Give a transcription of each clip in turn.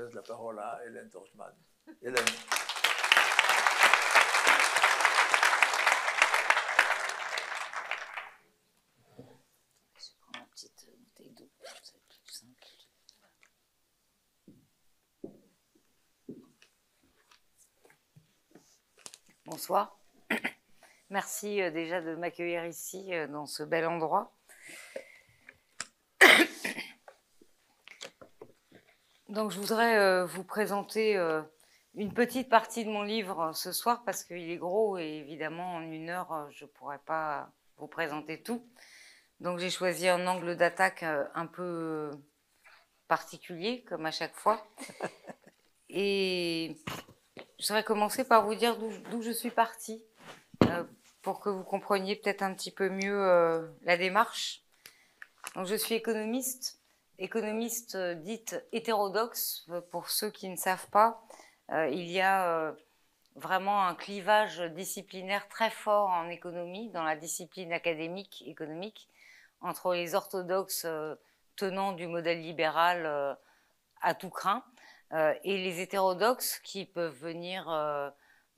laisse la parole à Hélène Torchman. Hélène. Je prends ma petite bouteille d'eau, c'est plus simple. Bonsoir. Merci déjà de m'accueillir ici dans ce bel endroit. Donc je voudrais vous présenter une petite partie de mon livre ce soir parce qu'il est gros et évidemment en 1 heure je ne pourrais pas vous présenter tout. Donc j'ai choisi un angle d'attaque un peu particulier comme à chaque fois. Et je voudrais commencer par vous dire d'où je suis partie pour que vous compreniez peut-être un petit peu mieux la démarche. Donc je suis économiste dite hétérodoxe. Pour ceux qui ne savent pas, il y a vraiment un clivage disciplinaire très fort en économie, dans la discipline académique économique, entre les orthodoxes tenants du modèle libéral à tout crin et les hétérodoxes qui peuvent venir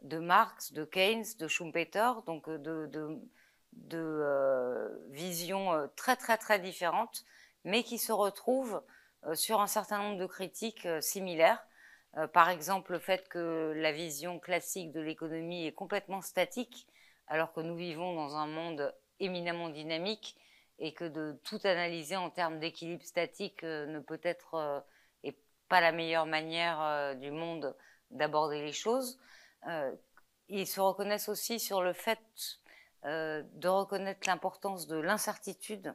de Marx, de Keynes, de Schumpeter, donc de visions très différentes, mais qui se retrouvent sur un certain nombre de critiques similaires. Par exemple, le fait que la vision classique de l'économie est complètement statique, alors que nous vivons dans un monde éminemment dynamique et que de tout analyser en termes d'équilibre statique ne peut être et pas la meilleure manière du monde d'aborder les choses. Ils se reconnaissent aussi sur le fait de reconnaître l'importance de l'incertitude,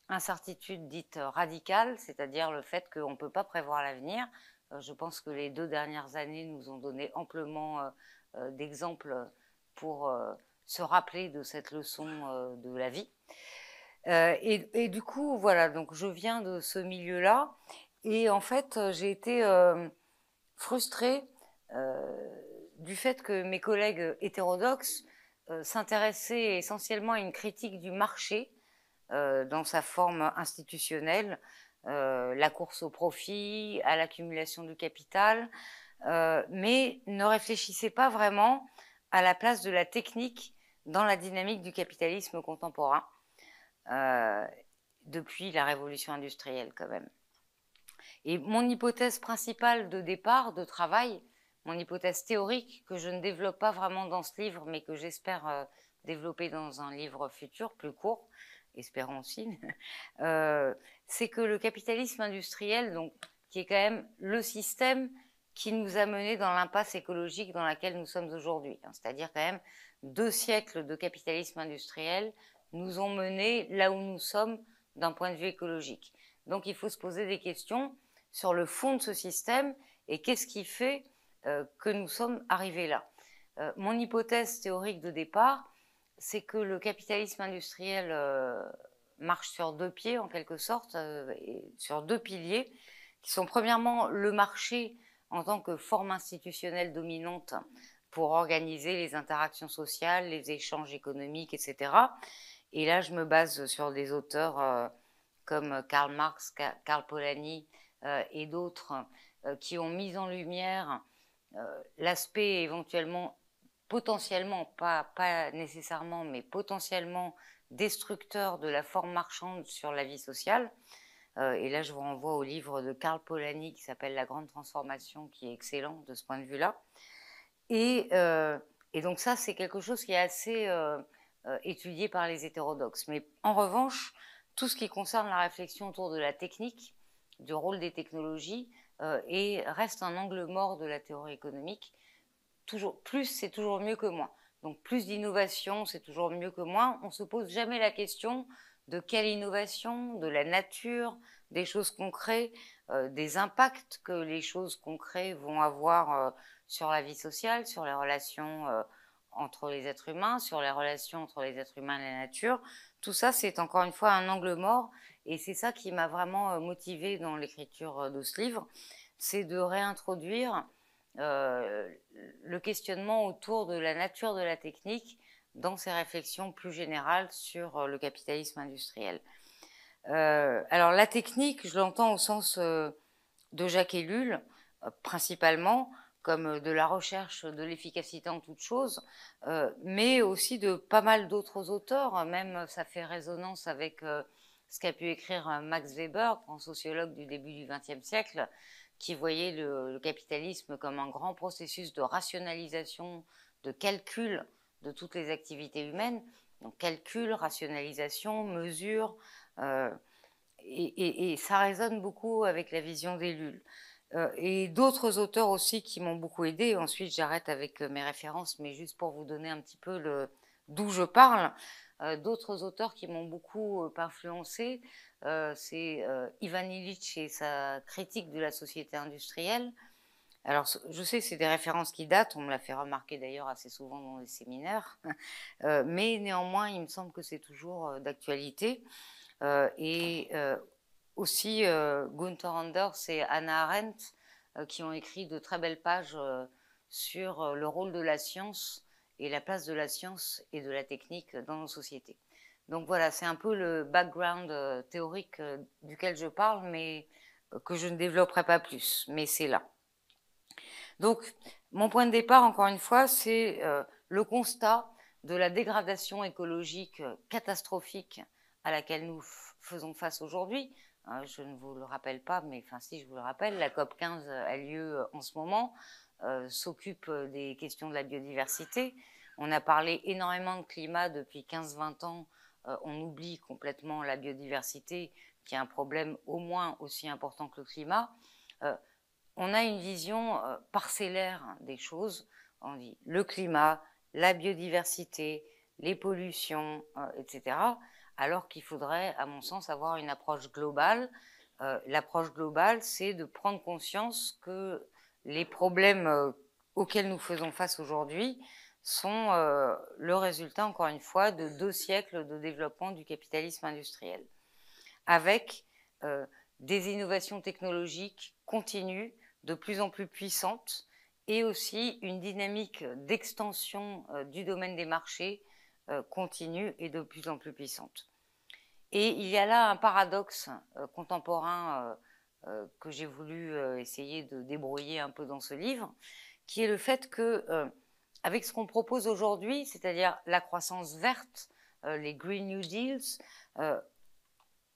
incertitude dite radicale, c'est-à-dire le fait qu'on ne peut pas prévoir l'avenir. Je pense que les 2 dernières années nous ont donné amplement d'exemples pour se rappeler de cette leçon de la vie. Et du coup, voilà, donc je viens de ce milieu-là, et en fait, j'ai été frustrée du fait que mes collègues hétérodoxes s'intéressaient essentiellement à une critique du marché dans sa forme institutionnelle, la course au profit, à l'accumulation du capital, mais ne réfléchissaient pas vraiment à la place de la technique dans la dynamique du capitalisme contemporain, depuis la révolution industrielle quand même. Et mon hypothèse principale de départ, de travail, mon hypothèse théorique, que je ne développe pas vraiment dans ce livre, mais que j'espère développer dans un livre futur, plus court, espérons aussi, c'est que le capitalisme industriel, donc, qui est quand même le système qui nous a menés dans l'impasse écologique dans laquelle nous sommes aujourd'hui, c'est-à-dire quand même 2 siècles de capitalisme industriel nous ont menés là où nous sommes d'un point de vue écologique. Donc il faut se poser des questions sur le fond de ce système et qu'est-ce qui fait que nous sommes arrivés là. Mon hypothèse théorique de départ, c'est que le capitalisme industriel marche sur 2 pieds en quelque sorte, et sur 2 piliers, qui sont premièrement le marché en tant que forme institutionnelle dominante pour organiser les interactions sociales, les échanges économiques, etc. Et là, je me base sur des auteurs comme Karl Marx, Karl Polanyi et d'autres qui ont mis en lumière l'aspect éventuellement, potentiellement, pas nécessairement, mais potentiellement destructeur de la forme marchande sur la vie sociale. Et là, je vous renvoie au livre de Karl Polanyi qui s'appelle La Grande Transformation, qui est excellent de ce point de vue-là. Et donc ça, c'est quelque chose qui est assez étudié par les hétérodoxes. Mais en revanche, tout ce qui concerne la réflexion autour de la technique, du rôle des technologies, reste un angle mort de la théorie économique. Toujours, plus, c'est toujours mieux que moins. Donc plus d'innovation, c'est toujours mieux que moins. On ne se pose jamais la question de quelle innovation, de la nature, des choses qu'on crée, des impacts que les choses qu'on crée vont avoir sur la vie sociale, sur les relations entre les êtres humains, sur les relations entre les êtres humains et la nature. Tout ça, c'est encore une fois un angle mort, et c'est ça qui m'a vraiment motivée dans l'écriture de ce livre, c'est de réintroduire le questionnement autour de la nature de la technique dans ces réflexions plus générales sur le capitalisme industriel. Alors la technique, je l'entends au sens de Jacques Ellul, principalement, comme de la recherche de l'efficacité en toute chose, mais aussi de pas mal d'autres auteurs, même ça fait résonance avec ce qu'a pu écrire Max Weber, grand sociologue du début du XXe siècle, qui voyait le capitalisme comme un grand processus de rationalisation, de calcul de toutes les activités humaines, donc calcul, rationalisation, mesure, et ça résonne beaucoup avec la vision d'Ellul. Et d'autres auteurs aussi qui m'ont beaucoup aidé. Ensuite, j'arrête avec mes références, mais juste pour vous donner un petit peu d'où je parle. D'autres auteurs qui m'ont beaucoup influencé, c'est Ivan Illich et sa critique de la société industrielle. Alors, je sais, c'est des références qui datent, on me l'a fait remarquer d'ailleurs assez souvent dans les séminaires, mais néanmoins, il me semble que c'est toujours d'actualité. Et aussi Gunther Anders et Hannah Arendt qui ont écrit de très belles pages sur le rôle de la science et la place de la science et de la technique dans nos sociétés. Donc voilà, c'est un peu le background théorique duquel je parle, mais que je ne développerai pas plus, mais c'est là. Donc, mon point de départ, encore une fois, c'est le constat de la dégradation écologique catastrophique à laquelle nous faisons face aujourd'hui. Je ne vous le rappelle pas, mais enfin si, je vous le rappelle, la COP15 a lieu en ce moment, s'occupe des questions de la biodiversité. On a parlé énormément de climat depuis 15-20 ans, on oublie complètement la biodiversité, qui est un problème au moins aussi important que le climat. On a une vision parcellaire des choses. On dit le climat, la biodiversité, les pollutions, etc. Alors qu'il faudrait, à mon sens, avoir une approche globale. L'approche globale, c'est de prendre conscience que les problèmes auxquels nous faisons face aujourd'hui sont le résultat, encore une fois, de 2 siècles de développement du capitalisme industriel, avec des innovations technologiques continues, de plus en plus puissantes, et aussi une dynamique d'extension du domaine des marchés continue et de plus en plus puissante. Et il y a là un paradoxe contemporain que j'ai voulu essayer de débrouiller un peu dans ce livre, qui est le fait que, avec ce qu'on propose aujourd'hui, c'est-à-dire la croissance verte, les Green New Deals,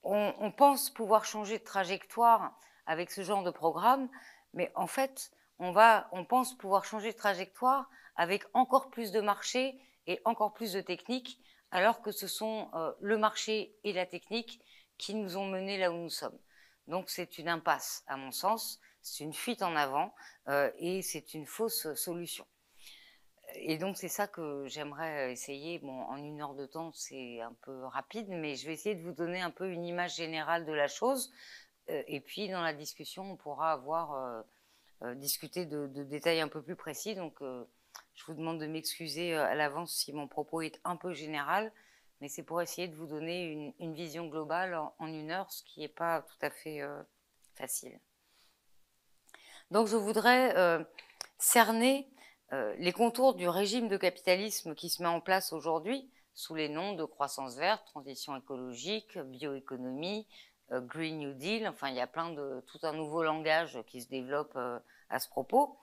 on pense pouvoir changer de trajectoire avec ce genre de programme, mais en fait, on pense pouvoir changer de trajectoire avec encore plus de marchés et encore plus de techniques, alors que ce sont le marché et la technique qui nous ont menés là où nous sommes. Donc c'est une impasse, à mon sens, c'est une fuite en avant et c'est une fausse solution. Et donc c'est ça que j'aimerais essayer. Bon, en 1 heure de temps, c'est un peu rapide, mais je vais essayer de vous donner un peu une image générale de la chose. Et puis dans la discussion, on pourra avoir discuté de détails un peu plus précis. Donc je vous demande de m'excuser à l'avance si mon propos est un peu général, mais c'est pour essayer de vous donner une vision globale en 1 heure, ce qui n'est pas tout à fait facile. Donc je voudrais cerner les contours du régime de capitalisme qui se met en place aujourd'hui sous les noms de croissance verte, transition écologique, bioéconomie, Green New Deal. Enfin, il y a tout un nouveau langage qui se développe à ce propos.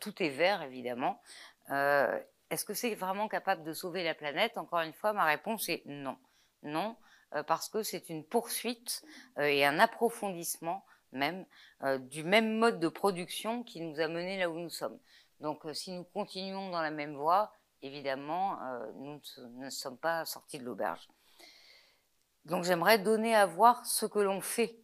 Tout est vert, évidemment. Est-ce que c'est vraiment capable de sauver la planète? Encore une fois, ma réponse est non. Non, parce que c'est une poursuite et un approfondissement même du même mode de production qui nous a menés là où nous sommes. Donc, si nous continuons dans la même voie, évidemment, nous ne sommes pas sortis de l'auberge. Donc, j'aimerais donner à voir ce que l'on fait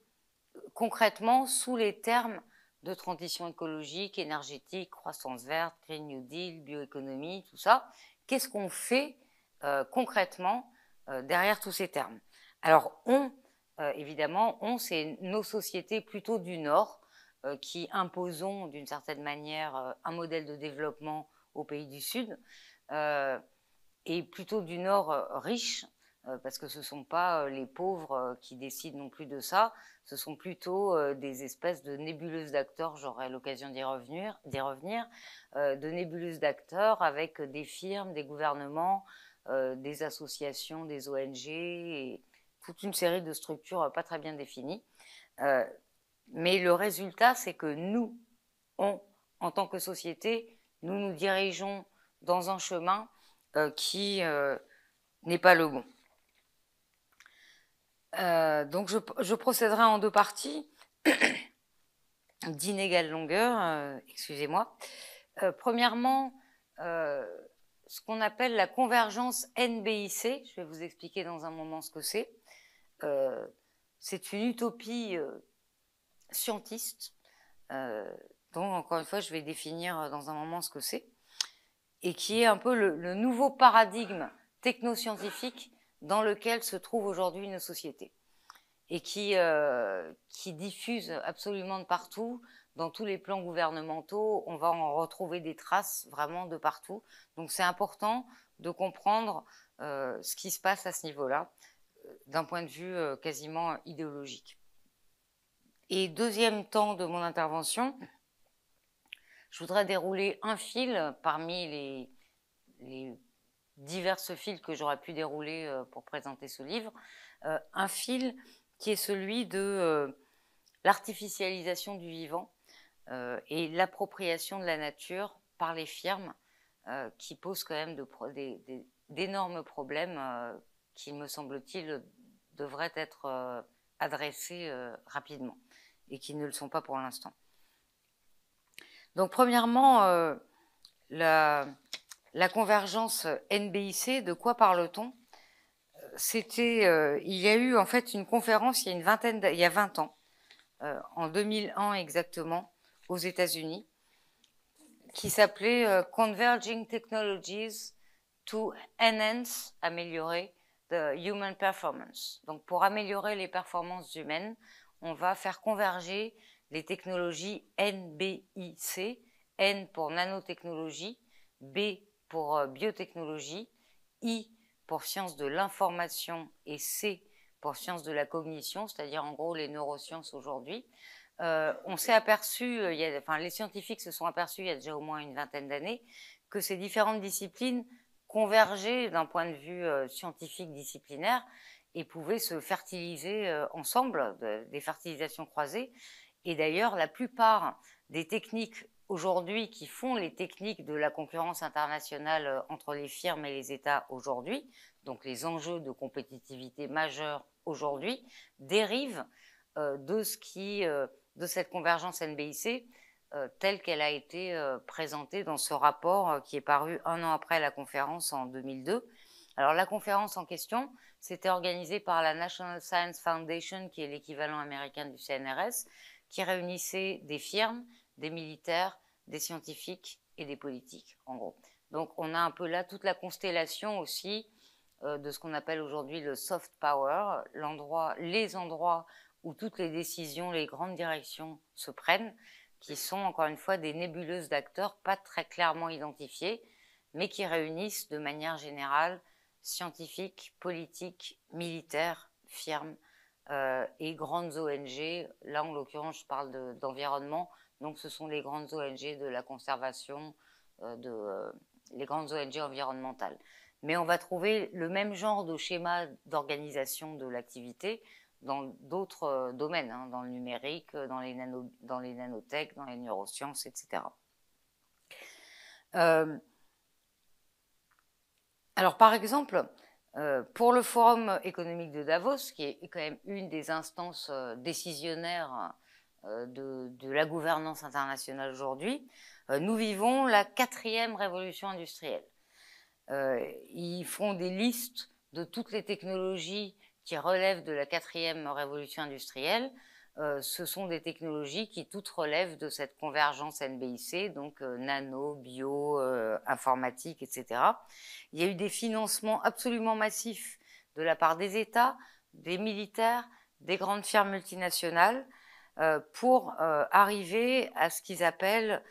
concrètement sous les termes de transition écologique, énergétique, croissance verte, Green New Deal, bioéconomie, tout ça. Qu'est-ce qu'on fait concrètement derrière tous ces termes? Alors, évidemment, c'est nos sociétés plutôt du Nord, qui imposons d'une certaine manière un modèle de développement aux pays du Sud, et plutôt du Nord riche, parce que ce ne sont pas les pauvres qui décident non plus de ça, ce sont plutôt des espèces de nébuleuses d'acteurs, j'aurai l'occasion d'y revenir, de nébuleuses d'acteurs avec des firmes, des gouvernements, des associations, des ONG, et toute une série de structures pas très bien définies. Mais le résultat, c'est que nous, en tant que société, nous nous dirigeons dans un chemin qui n'est pas le bon. Donc je procéderai en 2 parties d'inégale longueur, excusez-moi. Premièrement, ce qu'on appelle la convergence NBIC, je vais vous expliquer dans un moment ce que c'est. C'est une utopie scientiste, dont encore une fois je vais définir dans un moment ce que c'est, et qui est un peu le nouveau paradigme technoscientifique dans lequel se trouve aujourd'hui nos sociétés, et qui diffuse absolument de partout, dans tous les plans gouvernementaux, on va en retrouver des traces vraiment de partout. Donc c'est important de comprendre ce qui se passe à ce niveau-là, d'un point de vue quasiment idéologique. Et deuxième temps de mon intervention, je voudrais dérouler un fil parmi les diverses fils que j'aurais pu dérouler pour présenter ce livre, un fil qui est celui de l'artificialisation du vivant et l'appropriation de la nature par les firmes, qui posent quand même d'énormes problèmes qui, me semble-t-il, devraient être adressés rapidement et qui ne le sont pas pour l'instant. Donc premièrement, la convergence NBIC, de quoi parle-t-on? Il y a eu en fait une conférence il y a 20 ans, en 2001 exactement, aux États-Unis, qui s'appelait Converging Technologies to Enhance, améliorer, the Human Performance. Donc pour améliorer les performances humaines, on va faire converger les technologies NBIC, N pour nanotechnologie, B pour biotechnologie, I pour sciences de l'information et C pour sciences de la cognition, c'est-à-dire en gros les neurosciences aujourd'hui. On s'est aperçu, les scientifiques se sont aperçus il y a déjà au moins une vingtaine d'années que ces différentes disciplines convergeaient d'un point de vue scientifique disciplinaire et pouvaient se fertiliser ensemble, des fertilisations croisées. Et d'ailleurs, la plupart des techniques aujourd'hui qui font les techniques de la concurrence internationale entre les firmes et les États aujourd'hui, donc les enjeux de compétitivité majeurs aujourd'hui, dérivent de cette convergence NBIC telle qu'elle a été présentée dans ce rapport qui est paru un an après la conférence en 2002. Alors la conférence en question, c'était organisée par la National Science Foundation, qui est l'équivalent américain du CNRS, qui réunissait des firmes, des militaires, des scientifiques et des politiques, en gros. Donc on a un peu là toute la constellation aussi de ce qu'on appelle aujourd'hui le soft power, les endroits où toutes les décisions, les grandes directions se prennent, qui sont encore une fois des nébuleuses d'acteurs pas très clairement identifiées, mais qui réunissent de manière générale scientifiques, politiques, militaires, firmes et grandes ONG. Là, en l'occurrence, je parle d'environnement, donc ce sont les grandes ONG de la conservation, les grandes ONG environnementales. Mais on va trouver le même genre de schéma d'organisation de l'activité dans d'autres domaines, hein, dans le numérique, dans les nanotech, dans les neurosciences, etc. Alors par exemple, pour le Forum économique de Davos, qui est quand même une des instances décisionnaires de la gouvernance internationale aujourd'hui, nous vivons la 4e révolution industrielle. Ils font des listes de toutes les technologies qui relèvent de la 4e révolution industrielle. Ce sont des technologies qui toutes relèvent de cette convergence NBIC, donc nano, bio, informatique, etc. Il y a eu des financements absolument massifs de la part des États, des militaires, des grandes firmes multinationales pour arriver à ce qu'ils appellent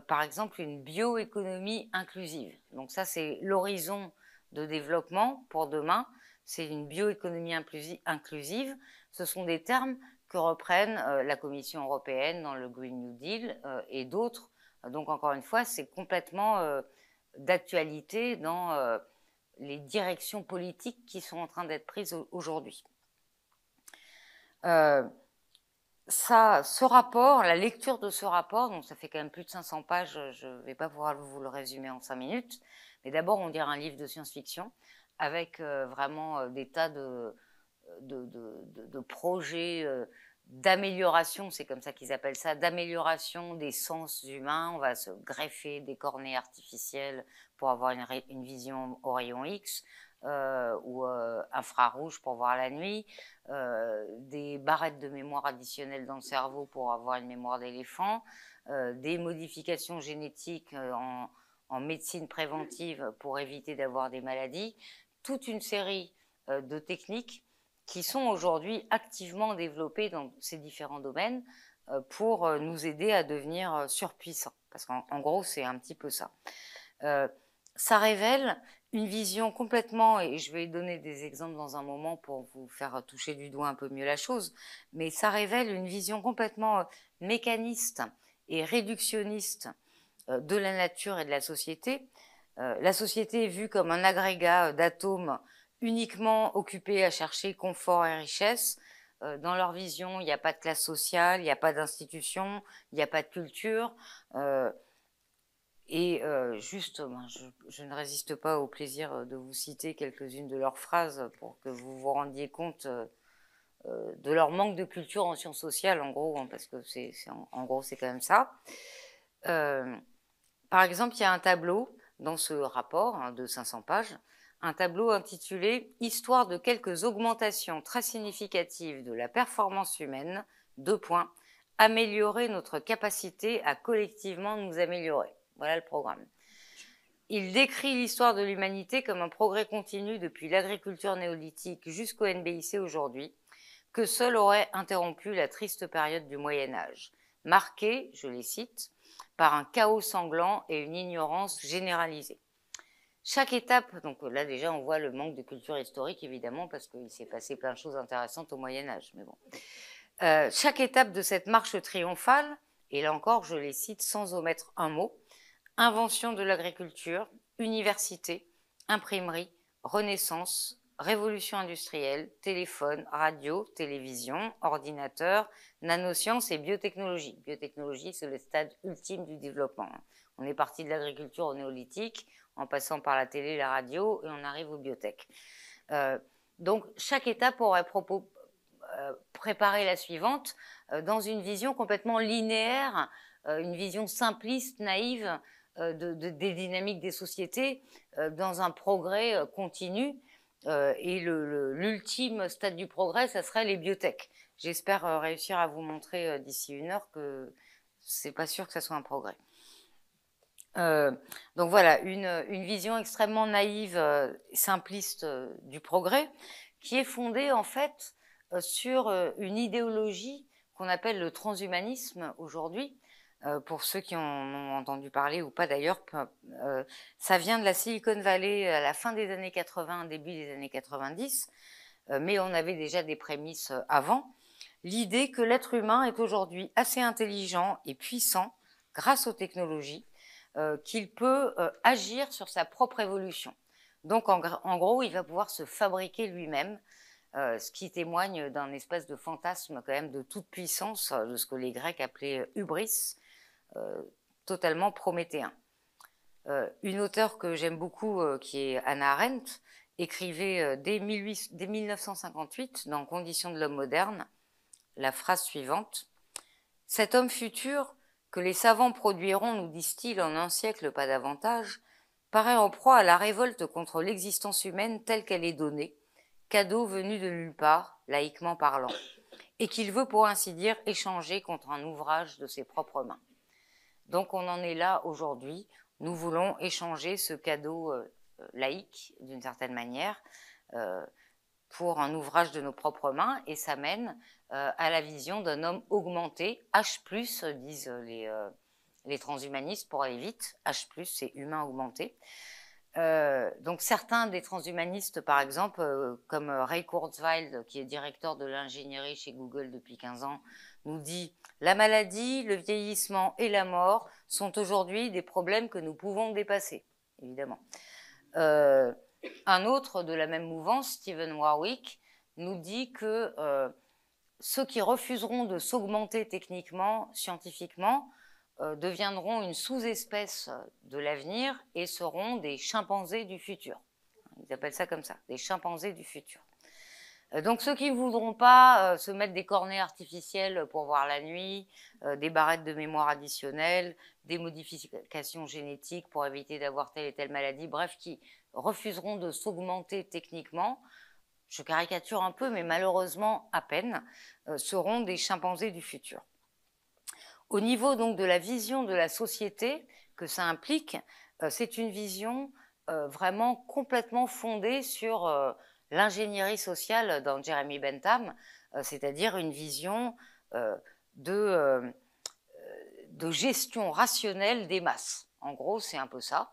par exemple une bioéconomie inclusive. Donc ça, c'est l'horizon de développement pour demain, c'est une bioéconomie inclusive. Ce sont des termes que reprennent la Commission européenne dans le Green New Deal et d'autres. Donc encore une fois, c'est complètement d'actualité dans les directions politiques qui sont en train d'être prises aujourd'hui. ce rapport, la lecture de ce rapport, donc ça fait quand même plus de 500 pages, je ne vais pas pouvoir vous le résumer en 5 minutes, mais d'abord on dirait un livre de science-fiction avec vraiment des tas de projets d'amélioration, c'est comme ça qu'ils appellent ça, d'amélioration des sens humains. On va se greffer des cornées artificielles pour avoir une vision au rayon X, ou infrarouge pour voir la nuit, des barrettes de mémoire additionnelles dans le cerveau pour avoir une mémoire d'éléphant, des modifications génétiques en médecine préventive pour éviter d'avoir des maladies, toute une série de techniques qui sont aujourd'hui activement développées dans ces différents domaines pour nous aider à devenir surpuissants. Parce qu'en gros, c'est un petit peu ça. Ça révèle une vision complètement, et je vais donner des exemples dans un moment pour vous faire toucher du doigt un peu mieux la chose, mais ça révèle une vision complètement mécaniste et réductionniste de la nature et de la société. La société est vue comme un agrégat d'atomes uniquement occupés à chercher confort et richesse. Dans leur vision, il n'y a pas de classe sociale, il n'y a pas d'institution, il n'y a pas de culture. Juste, je ne résiste pas au plaisir de vous citer quelques-unes de leurs phrases pour que vous vous rendiez compte de leur manque de culture en sciences sociales, en gros, hein, parce que en gros, c'est quand même ça. Par exemple, il y a un tableau dans ce rapport de 500 pages, un tableau intitulé « Histoire de quelques augmentations très significatives de la performance humaine, : améliorer notre capacité à collectivement nous améliorer ». Voilà le programme. Il décrit l'histoire de l'humanité comme un progrès continu depuis l'agriculture néolithique jusqu'au NBIC aujourd'hui, que seul aurait interrompu la triste période du Moyen-Âge, marquée, je les cite, par un chaos sanglant et une ignorance généralisée. Chaque étape, donc là déjà on voit le manque de culture historique évidemment parce qu'il s'est passé plein de choses intéressantes au Moyen-Âge, mais bon. Chaque étape de cette marche triomphale, et là encore je les cite sans omettre un mot, invention de l'agriculture, université, imprimerie, renaissance, révolution industrielle, téléphone, radio, télévision, ordinateur, nanosciences et biotechnologie. Biotechnologie, c'est le stade ultime du développement. On est parti de l'agriculture au néolithique, en passant par la télé, la radio, et on arrive aux biotech. Donc, chaque étape aurait préparé la suivante dans une vision complètement linéaire, une vision simpliste, naïve, des dynamiques des sociétés dans un progrès continu. Et l'ultime stade du progrès, ça serait les biotech. J'espère réussir à vous montrer d'ici 1 heure que c'est pas sûr que ça soit un progrès. Donc voilà, une vision extrêmement naïve, simpliste du progrès, qui est fondée en fait sur une idéologie qu'on appelle le transhumanisme aujourd'hui. Pour ceux qui en ont entendu parler ou pas d'ailleurs, ça vient de la Silicon Valley à la fin des années 80, début des années 90, mais on avait déjà des prémices avant. L'idée que l'être humain est aujourd'hui assez intelligent et puissant grâce aux technologies, qu'il peut agir sur sa propre évolution. Donc en gros, il va pouvoir se fabriquer lui-même, ce qui témoigne d'un espèce de fantasme quand même de toute puissance, de ce que les Grecs appelaient hubris, totalement prométhéen. Une auteure que j'aime beaucoup, qui est Hannah Arendt, écrivait dès 1958, dans Conditions de l'homme moderne, la phrase suivante : « Cet homme futur que les savants produiront, nous disent-ils, en 1 siècle, pas davantage, paraît en proie à la révolte contre l'existence humaine telle qu'elle est donnée, cadeau venu de nulle part, laïquement parlant, et qu'il veut pour ainsi dire échanger contre un ouvrage de ses propres mains. » Donc on en est là aujourd'hui, nous voulons échanger ce cadeau laïque d'une certaine manière pour un ouvrage de nos propres mains, et ça mène à la vision d'un homme augmenté, H+, disent les transhumanistes pour aller vite, H+, c'est humain augmenté. Donc certains des transhumanistes, par exemple, comme Ray Kurzweil, qui est directeur de l'ingénierie chez Google depuis 15 ans, nous dit « La maladie, le vieillissement et la mort sont aujourd'hui des problèmes que nous pouvons dépasser », évidemment. Un autre de la même mouvance, Stephen Warwick, nous dit que ceux qui refuseront de s'augmenter techniquement, scientifiquement, deviendront une sous-espèce de l'avenir et seront des chimpanzés du futur. Ils appellent ça comme ça, des chimpanzés du futur. Donc ceux qui ne voudront pas se mettre des cornets artificiels pour voir la nuit, des barrettes de mémoire additionnelles, des modifications génétiques pour éviter d'avoir telle et telle maladie, bref, qui refuseront de s'augmenter techniquement, je caricature un peu, mais malheureusement à peine, seront des chimpanzés du futur. Au niveau donc de la vision de la société que ça implique, c'est une vision vraiment complètement fondée sur l'ingénierie sociale dans Jeremy Bentham, c'est-à-dire une vision de gestion rationnelle des masses. En gros, c'est un peu ça,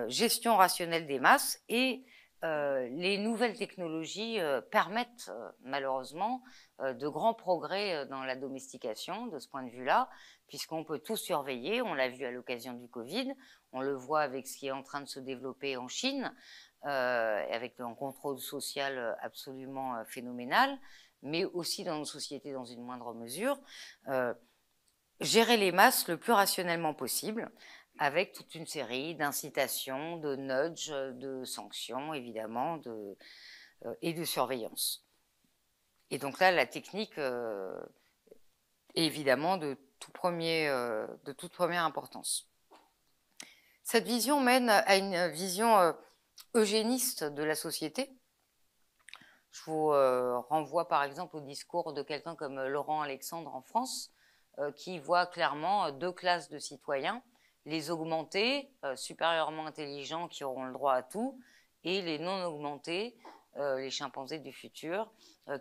gestion rationnelle des masses, et les nouvelles technologies permettent malheureusement de grands progrès dans la domestication de ce point de vue-là, puisqu'on peut tout surveiller, on l'a vu à l'occasion du Covid, on le voit avec ce qui est en train de se développer en Chine, avec un contrôle social absolument phénoménal, mais aussi dans nos sociétés dans une moindre mesure, gérer les masses le plus rationnellement possible, avec toute une série d'incitations, de nudges, de sanctions, évidemment, et de surveillance. Et donc là, la technique est évidemment de toute première importance. Cette vision mène à une vision eugéniste de la société. Je vous renvoie par exemple au discours de quelqu'un comme Laurent Alexandre en France, qui voit clairement deux classes de citoyens, les augmentés, supérieurement intelligents, qui auront le droit à tout, et les non augmentés, les chimpanzés du futur,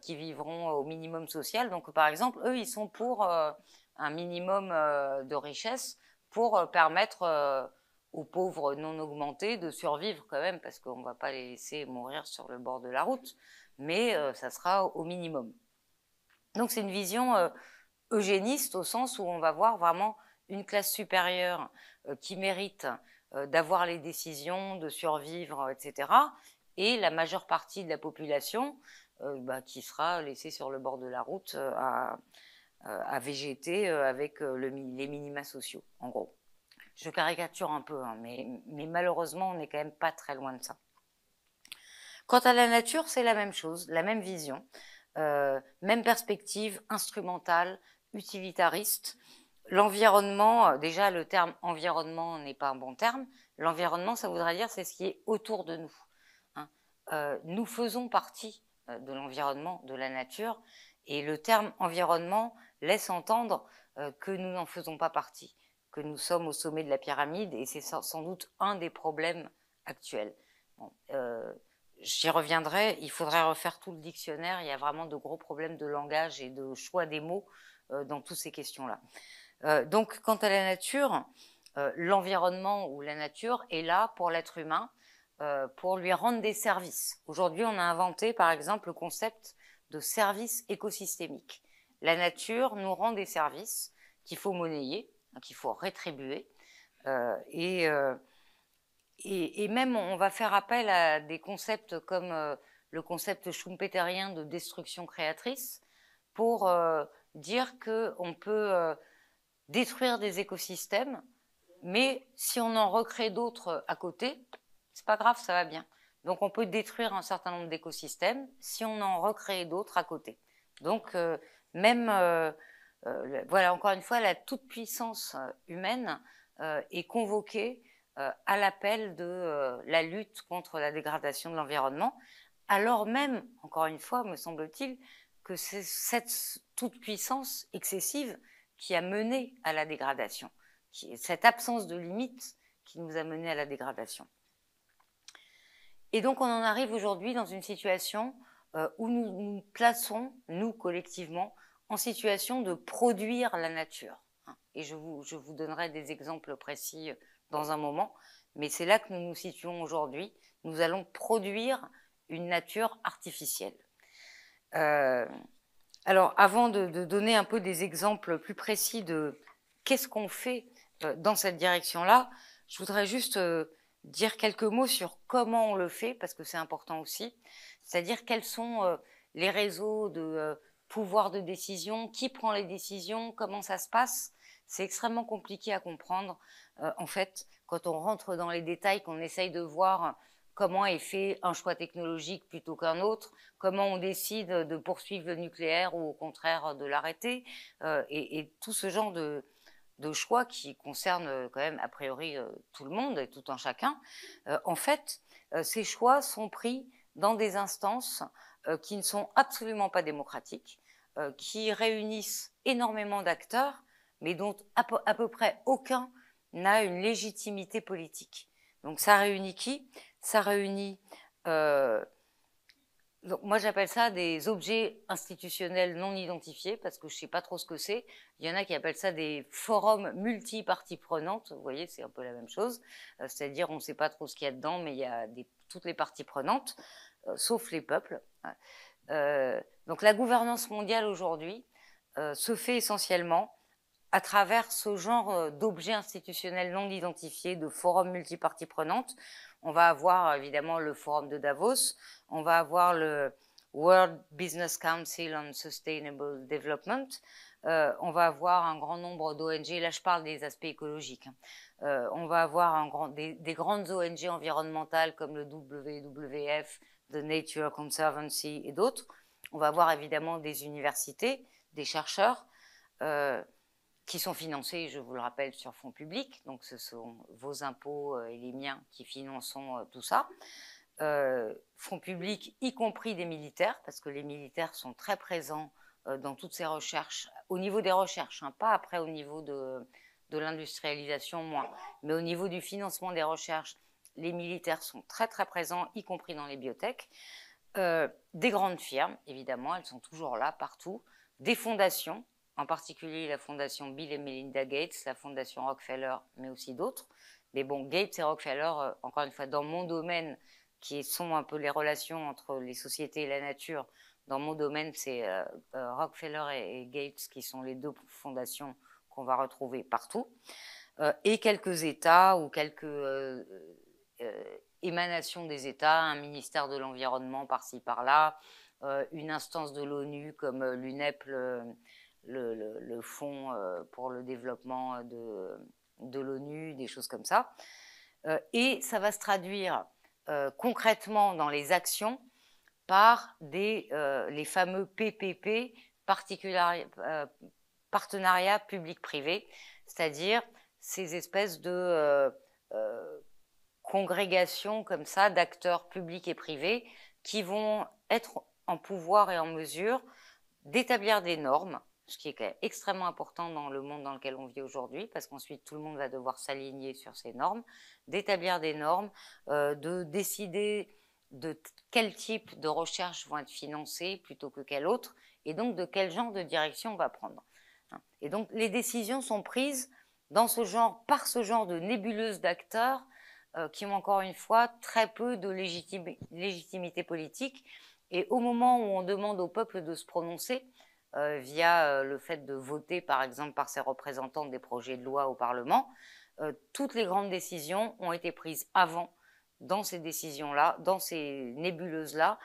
qui vivront au minimum social. Donc par exemple, eux, ils sont pour un minimum de richesse pour permettre aux pauvres non augmentés de survivre quand même, parce qu'on ne va pas les laisser mourir sur le bord de la route, mais ça sera au minimum. Donc c'est une vision eugéniste au sens où on va voir vraiment une classe supérieure qui mérite d'avoir les décisions, de survivre, etc. Et la majeure partie de la population qui sera laissée sur le bord de la route à végéter avec les minima sociaux, en gros. Je caricature un peu, hein, mais malheureusement, on n'est quand même pas très loin de ça. Quant à la nature, c'est la même chose, la même vision, même perspective instrumentale, utilitariste. L'environnement, déjà le terme environnement n'est pas un bon terme. L'environnement, ça voudrait dire c'est ce qui est autour de nous. Hein. Nous faisons partie de l'environnement, de la nature, et le terme environnement laisse entendre que nous n'en faisons pas partie, que nous sommes au sommet de la pyramide, et c'est sans doute un des problèmes actuels. Bon, j'y reviendrai, il faudrait refaire tout le dictionnaire, il y a vraiment de gros problèmes de langage et de choix des mots dans toutes ces questions-là. Donc, quant à la nature, l'environnement ou la nature est là pour l'être humain, pour lui rendre des services. Aujourd'hui, on a inventé, par exemple, le concept de service écosystémique. La nature nous rend des services qu'il faut monnayer, qu'il faut rétribuer, et même on va faire appel à des concepts comme le concept schumpeterien de destruction créatrice pour dire qu'on peut détruire des écosystèmes, mais si on en recrée d'autres à côté, c'est pas grave, ça va bien. Donc on peut détruire un certain nombre d'écosystèmes si on en recrée d'autres à côté. Donc voilà, encore une fois, la toute-puissance humaine est convoquée à l'appel de la lutte contre la dégradation de l'environnement, alors même, encore une fois, me semble-t-il, que c'est cette toute-puissance excessive qui a mené à la dégradation, cette absence de limite qui nous a mené à la dégradation. Et donc on en arrive aujourd'hui dans une situation où nous nous plaçons, nous collectivement, en situation de produire la nature. Et je vous donnerai des exemples précis dans un moment, mais c'est là que nous nous situons aujourd'hui. Nous allons produire une nature artificielle. Alors, avant de donner un peu des exemples plus précis de qu'est-ce qu'on fait dans cette direction-là, je voudrais juste dire quelques mots sur comment on le fait, parce que c'est important aussi, c'est-à-dire quels sont les réseaux de pouvoir de décision, qui prend les décisions, comment ça se passe. C'est extrêmement compliqué à comprendre. En fait, quand on rentre dans les détails, qu'on essaye de voir comment est fait un choix technologique plutôt qu'un autre, comment on décide de poursuivre le nucléaire ou au contraire de l'arrêter, et tout ce genre de choix qui concernent quand même a priori tout le monde et tout un chacun. En fait, ces choix sont pris dans des instances qui ne sont absolument pas démocratiques, qui réunissent énormément d'acteurs, mais dont à peu près aucun n'a une légitimité politique. Donc ça réunit qui? Ça réunit, donc moi j'appelle ça des objets institutionnels non identifiés, parce que je ne sais pas trop ce que c'est. Il y en a qui appellent ça des forums multi-parties prenantes, vous voyez, c'est un peu la même chose, c'est-à-dire on ne sait pas trop ce qu'il y a dedans, mais il y a toutes les parties prenantes, sauf les peuples. Donc la gouvernance mondiale aujourd'hui se fait essentiellement à travers ce genre d'objets institutionnels non identifiés, de forums multiparties prenantes. On va avoir évidemment le forum de Davos, on va avoir le World Business Council on Sustainable Development, on va avoir un grand nombre d'ONG, là je parle des aspects écologiques, on va avoir des grandes ONG environnementales comme le WWF, The Nature Conservancy et d'autres. On va avoir évidemment des universités, des chercheurs, qui sont financés, je vous le rappelle, sur fonds publics, donc ce sont vos impôts et les miens qui finançons tout ça. Fonds publics, y compris des militaires, parce que les militaires sont très présents dans toutes ces recherches, au niveau des recherches, hein, pas après au niveau de l'industrialisation moins, mais au niveau du financement des recherches, les militaires sont très très présents, y compris dans les biotech. Des grandes firmes, évidemment, elles sont toujours là, partout, des fondations, en particulier la fondation Bill et Melinda Gates, la fondation Rockefeller, mais aussi d'autres. Mais bon, Gates et Rockefeller, encore une fois, dans mon domaine, qui sont un peu les relations entre les sociétés et la nature, dans mon domaine, c'est Rockefeller et Gates qui sont les deux fondations qu'on va retrouver partout. Et quelques États ou quelques émanations des États, un ministère de l'Environnement par-ci, par-là, une instance de l'ONU comme l'UNEP, le fonds pour le développement de l'ONU, des choses comme ça. Et ça va se traduire concrètement dans les actions par les fameux PPP, partenariats public-privé, c'est-à-dire ces espèces de congrégations comme ça d'acteurs publics et privés qui vont être en pouvoir et en mesure d'établir des normes, ce qui est extrêmement important dans le monde dans lequel on vit aujourd'hui, parce qu'ensuite tout le monde va devoir s'aligner sur ces normes, d'établir des normes, de décider de quel type de recherche vont être financées plutôt que quel autre, et donc de quel genre de direction on va prendre. Et donc les décisions sont prises par ce genre de nébuleuse d'acteurs qui ont encore une fois très peu de légitimité politique, et au moment où on demande au peuple de se prononcer, via le fait de voter par exemple par ses représentants des projets de loi au Parlement, toutes les grandes décisions ont été prises avant dans ces décisions-là, dans ces nébuleuses-là.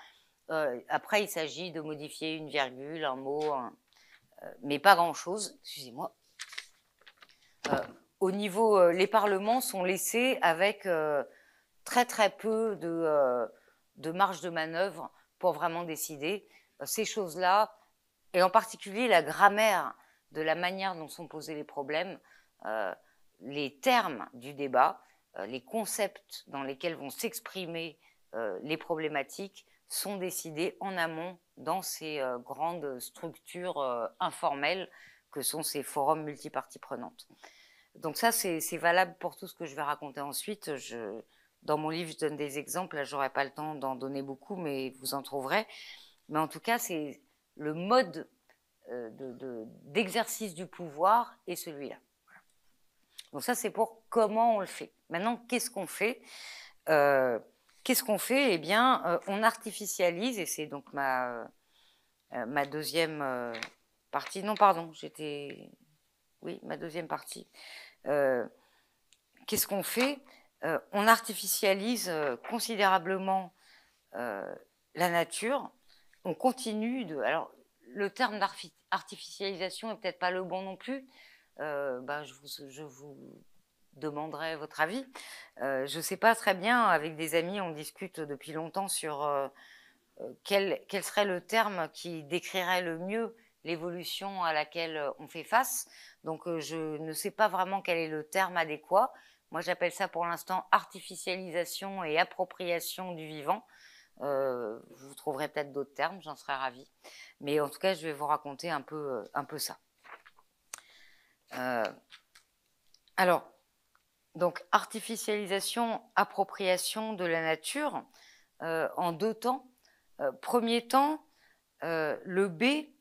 Après, il s'agit de modifier une virgule, un mot, mais pas grand-chose, excusez-moi. Au niveau, les parlements sont laissés avec très très peu de marge de manœuvre pour vraiment décider. Ces choses-là, et en particulier la grammaire de la manière dont sont posés les problèmes, les termes du débat, les concepts dans lesquels vont s'exprimer les problématiques sont décidés en amont dans ces grandes structures informelles que sont ces forums multiparties prenantes. Donc ça, c'est valable pour tout ce que je vais raconter ensuite. Dans mon livre, je donne des exemples. Là, je n'aurai pas le temps d'en donner beaucoup, mais vous en trouverez. Mais en tout cas, c'est le mode d'exercice du pouvoir est celui-là. Voilà. Donc ça, c'est pour comment on le fait. Maintenant, qu'est-ce qu'on fait? Eh bien, on artificialise, et c'est donc ma deuxième partie. Non, pardon, oui, ma deuxième partie. Qu'est-ce qu'on fait? On artificialise considérablement la nature. On continue alors, le terme d'artificialisation est peut-être pas le bon non plus. Je vous demanderai votre avis. Je ne sais pas très bien, avec des amis, on discute depuis longtemps sur quel serait le terme qui décrirait le mieux l'évolution à laquelle on fait face. Donc je ne sais pas vraiment quel est le terme adéquat. Moi j'appelle ça pour l'instant artificialisation et appropriation du vivant. Vous trouverez peut-être d'autres termes, j'en serais ravie. Mais en tout cas, je vais vous raconter un peu ça. Alors, donc artificialisation, appropriation de la nature en deux temps. Premier temps, le B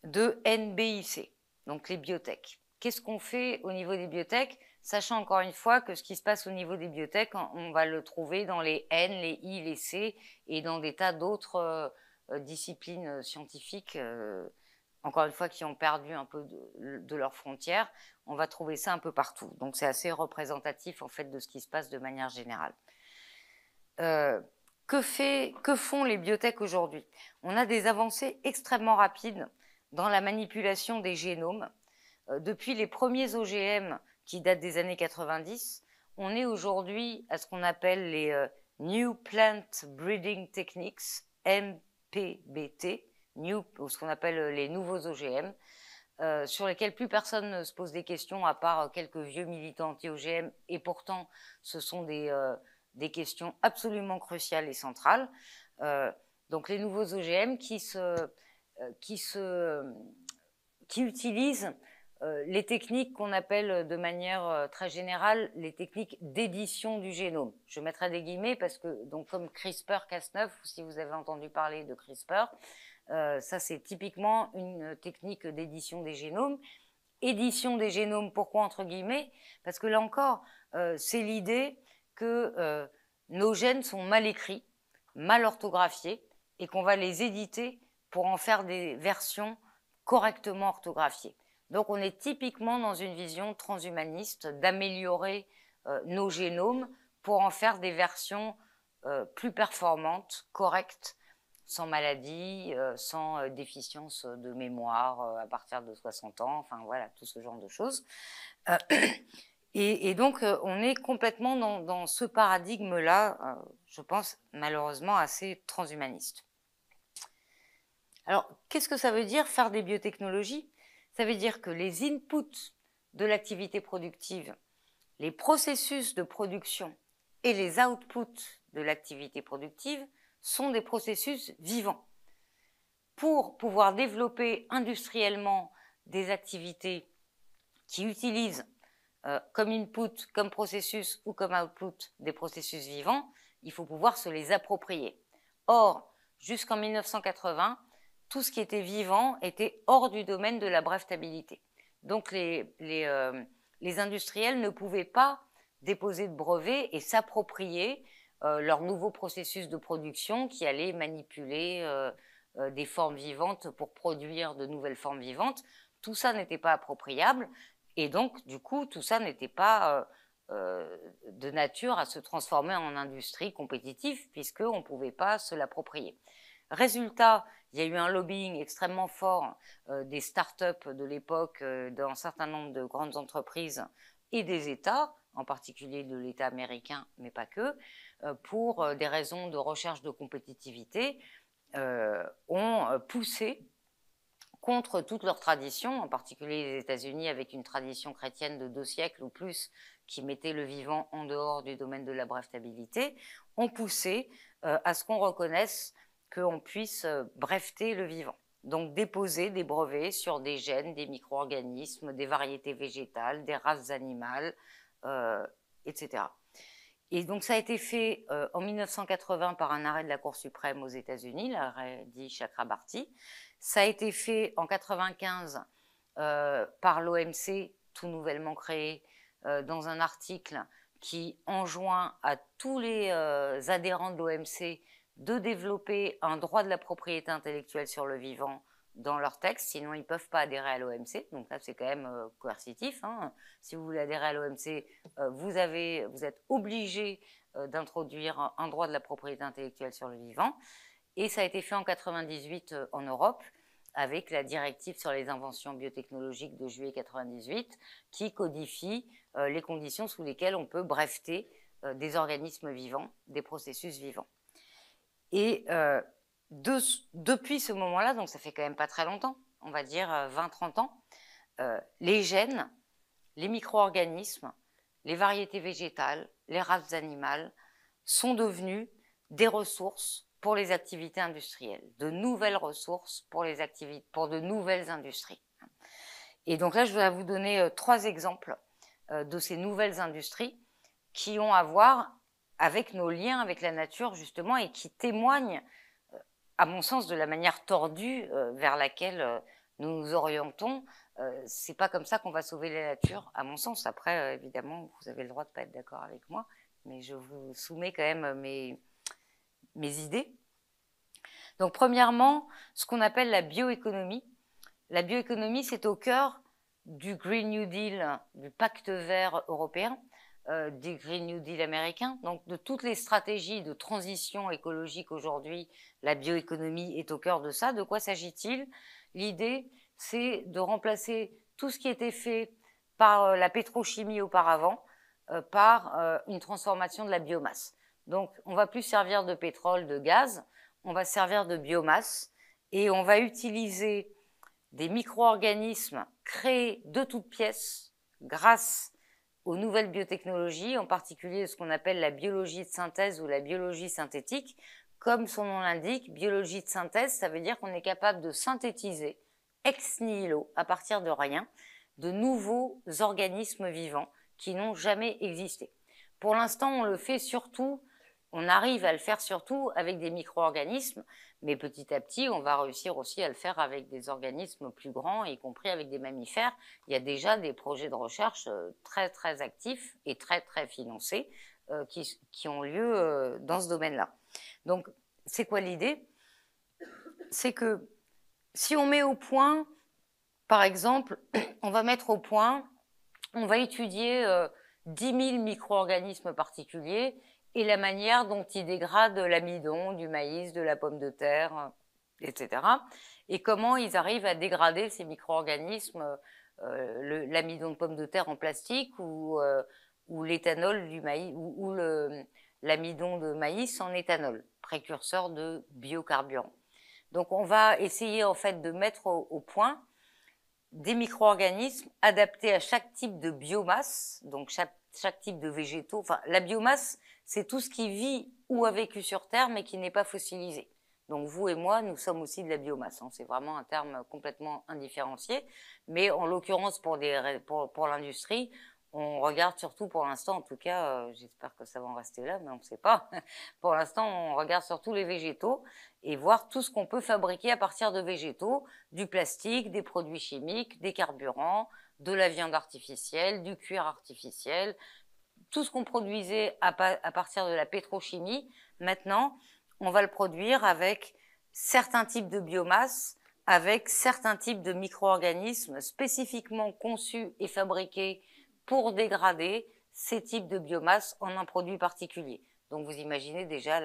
de NBIC, donc les biotech. Qu'est-ce qu'on fait au niveau des biotech, sachant encore une fois que ce qui se passe au niveau des biotech, on va le trouver dans les N, les I, les C et dans des tas d'autres disciplines scientifiques, encore une fois, qui ont perdu un peu de leurs frontières. On va trouver ça un peu partout. Donc c'est assez représentatif en fait de ce qui se passe de manière générale. Que font les biotech aujourd'hui? On a des avancées extrêmement rapides dans la manipulation des génomes. Depuis les premiers OGM qui datent des années 90, on est aujourd'hui à ce qu'on appelle les New Plant Breeding Techniques, MPBT, ou ce qu'on appelle les nouveaux OGM, sur lesquels plus personne ne se pose des questions à part quelques vieux militants anti-OGM, et pourtant ce sont des questions absolument cruciales et centrales. Donc les nouveaux OGM qui utilisent les techniques qu'on appelle de manière très générale les techniques d'édition du génome. Je mettrai des guillemets parce que, donc, comme CRISPR-Cas9, si vous avez entendu parler de CRISPR, ça c'est typiquement une technique d'édition des génomes. Édition des génomes, pourquoi entre guillemets? Parce que là encore, c'est l'idée que nos gènes sont mal écrits, mal orthographiés, et qu'on va les éditer pour en faire des versions correctement orthographiées. Donc on est typiquement dans une vision transhumaniste d'améliorer nos génomes pour en faire des versions plus performantes, correctes, sans maladie, sans déficience de mémoire à partir de 60 ans, enfin voilà, tout ce genre de choses. Et donc on est complètement dans ce paradigme-là, je pense malheureusement assez transhumaniste. Alors, qu'est-ce que ça veut dire faire des biotechnologies? Ça veut dire que les inputs de l'activité productive, les processus de production et les outputs de l'activité productive sont des processus vivants. Pour pouvoir développer industriellement des activités qui utilisent comme input, comme processus ou comme output des processus vivants, il faut pouvoir se les approprier. Or, jusqu'en 1980, tout ce qui était vivant était hors du domaine de la brevetabilité. Donc les industriels ne pouvaient pas déposer de brevets et s'approprier leur nouveau processus de production qui allait manipuler des formes vivantes pour produire de nouvelles formes vivantes. Tout ça n'était pas appropriable et donc du coup tout ça n'était pas de nature à se transformer en industrie compétitive puisqu'on ne pouvait pas se l'approprier. Résultat, il y a eu un lobbying extrêmement fort des startups de l'époque dans un certain nombre de grandes entreprises et des États, en particulier de l'État américain, mais pas que, pour des raisons de recherche de compétitivité, ont poussé contre toutes leurs traditions, en particulier les États-Unis avec une tradition chrétienne de 2 siècles ou plus qui mettait le vivant en dehors du domaine de la brevetabilité, ont poussé à ce qu'on reconnaisse qu'on puisse breveter le vivant. Donc déposer des brevets sur des gènes, des micro-organismes, des variétés végétales, des races animales, etc. Et donc ça a été fait en 1980 par un arrêt de la Cour suprême aux États-Unis, l'arrêt dit Chakrabarty. Ça a été fait en 1995 par l'OMC, tout nouvellement créé, dans un article qui enjoint à tous les adhérents de l'OMC de développer un droit de la propriété intellectuelle sur le vivant dans leur texte, sinon ils ne peuvent pas adhérer à l'OMC. Donc là, c'est quand même coercitif. Hein. Si vous voulez adhérer à l'OMC, vous êtes obligé d'introduire un droit de la propriété intellectuelle sur le vivant. Et ça a été fait en 1998 en Europe. avec la directive sur les inventions biotechnologiques de juillet 98 qui codifie les conditions sous lesquelles on peut breveter des organismes vivants, des processus vivants. Et depuis ce moment-là, donc ça fait quand même pas très longtemps, on va dire 20-30 ans, les gènes, les micro-organismes, les variétés végétales, les races animales sont devenus des ressources pour les activités industrielles, de nouvelles ressources pour de nouvelles industries. Et donc là, je vais vous donner 3 exemples de ces nouvelles industries qui ont à voir avec nos liens avec la nature, justement, et qui témoignent, à mon sens, de la manière tordue vers laquelle nous nous orientons. C'est pas comme ça qu'on va sauver la nature, à mon sens. Après, évidemment, vous avez le droit de pas être d'accord avec moi, mais je vous soumets quand même mes idées. Donc, premièrement, ce qu'on appelle la bioéconomie. La bioéconomie, c'est au cœur du Green New Deal, du pacte vert européen, du Green New Deal américain. Donc, de toutes les stratégies de transition écologique aujourd'hui, la bioéconomie est au cœur de ça. De quoi s'agit-il? L'idée, c'est de remplacer tout ce qui était fait par la pétrochimie auparavant par une transformation de la biomasse. Donc, on ne va plus servir de pétrole, de gaz, on va servir de biomasse et on va utiliser des micro-organismes créés de toutes pièces grâce aux nouvelles biotechnologies, en particulier ce qu'on appelle la biologie de synthèse ou la biologie synthétique. Comme son nom l'indique, biologie de synthèse, ça veut dire qu'on est capable de synthétiser ex nihilo, à partir de rien, de nouveaux organismes vivants qui n'ont jamais existé. Pour l'instant, on le fait surtout, on arrive à le faire surtout avec des micro-organismes, mais petit à petit, on va réussir aussi à le faire avec des organismes plus grands, y compris avec des mammifères. Il y a déjà des projets de recherche très très actifs et très très financés qui ont lieu dans ce domaine-là. Donc, c'est quoi l'idée? C'est que si on met au point, par exemple, on va mettre au point, on va étudier 10 000 micro-organismes particuliers et la manière dont ils dégradent l'amidon, du maïs, de la pomme de terre, etc. Et comment ils arrivent à dégrader ces micro-organismes, l'amidon de pomme de terre en plastique ou l'éthanol du maïs, ou l'amidon de maïs en éthanol, précurseur de biocarburant. Donc on va essayer en fait de mettre au point des micro-organismes adaptés à chaque type de biomasse, donc chaque type de végétaux. Enfin, la biomasse, c'est tout ce qui vit ou a vécu sur Terre, mais qui n'est pas fossilisé. Donc vous et moi, nous sommes aussi de la biomasse. Hein. C'est vraiment un terme complètement indifférencié. Mais en l'occurrence, pour l'industrie, on regarde surtout pour l'instant, en tout cas, j'espère que ça va en rester là, mais on ne sait pas. Pour l'instant, on regarde surtout les végétaux et voir tout ce qu'on peut fabriquer à partir de végétaux, du plastique, des produits chimiques, des carburants, de la viande artificielle, du cuir artificiel, tout ce qu'on produisait à partir de la pétrochimie. Maintenant, on va le produire avec certains types de biomasse, avec certains types de micro-organismes spécifiquement conçus et fabriqués pour dégrader ces types de biomasse en un produit particulier. Donc vous imaginez déjà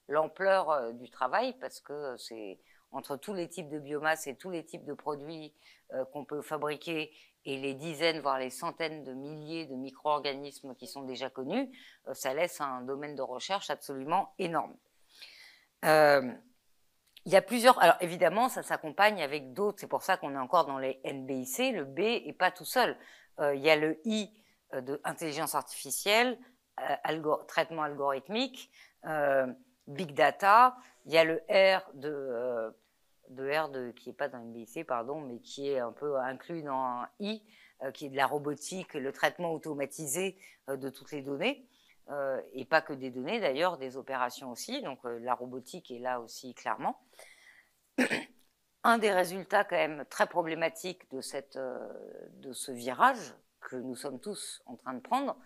l'ampleur du travail, parce que c'est entre tous les types de biomasse et tous les types de produits qu'on peut fabriquer et les dizaines, voire les centaines de milliers de micro-organismes qui sont déjà connus, ça laisse un domaine de recherche absolument énorme. Il y a plusieurs... Alors évidemment, ça s'accompagne avec d'autres, c'est pour ça qu'on est encore dans les NBIC, le B n'est pas tout seul. Il y a le I de intelligence artificielle, traitement algorithmique, big data, il y a le R qui n'est pas dans NBIC, pardon, mais qui est un peu inclus dans un I, qui est de la robotique, le traitement automatisé de toutes les données, et pas que des données d'ailleurs, des opérations aussi, donc la robotique est là aussi clairement. Un des résultats quand même très problématiques de ce virage que nous sommes tous en train de prendre,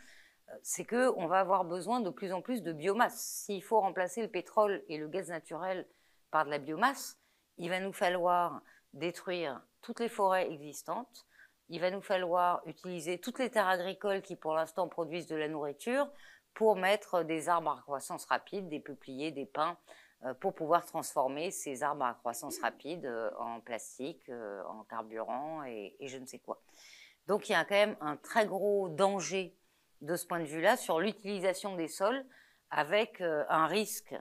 c'est qu'on va avoir besoin de plus en plus de biomasse. S'il faut remplacer le pétrole et le gaz naturel par de la biomasse, il va nous falloir détruire toutes les forêts existantes, il va nous falloir utiliser toutes les terres agricoles qui pour l'instant produisent de la nourriture pour mettre des arbres à croissance rapide, des peupliers, des pins, pour pouvoir transformer ces arbres à croissance rapide en plastique, en carburant et je ne sais quoi. Donc il y a quand même un très gros danger de ce point de vue-là sur l'utilisation des sols, avec un risque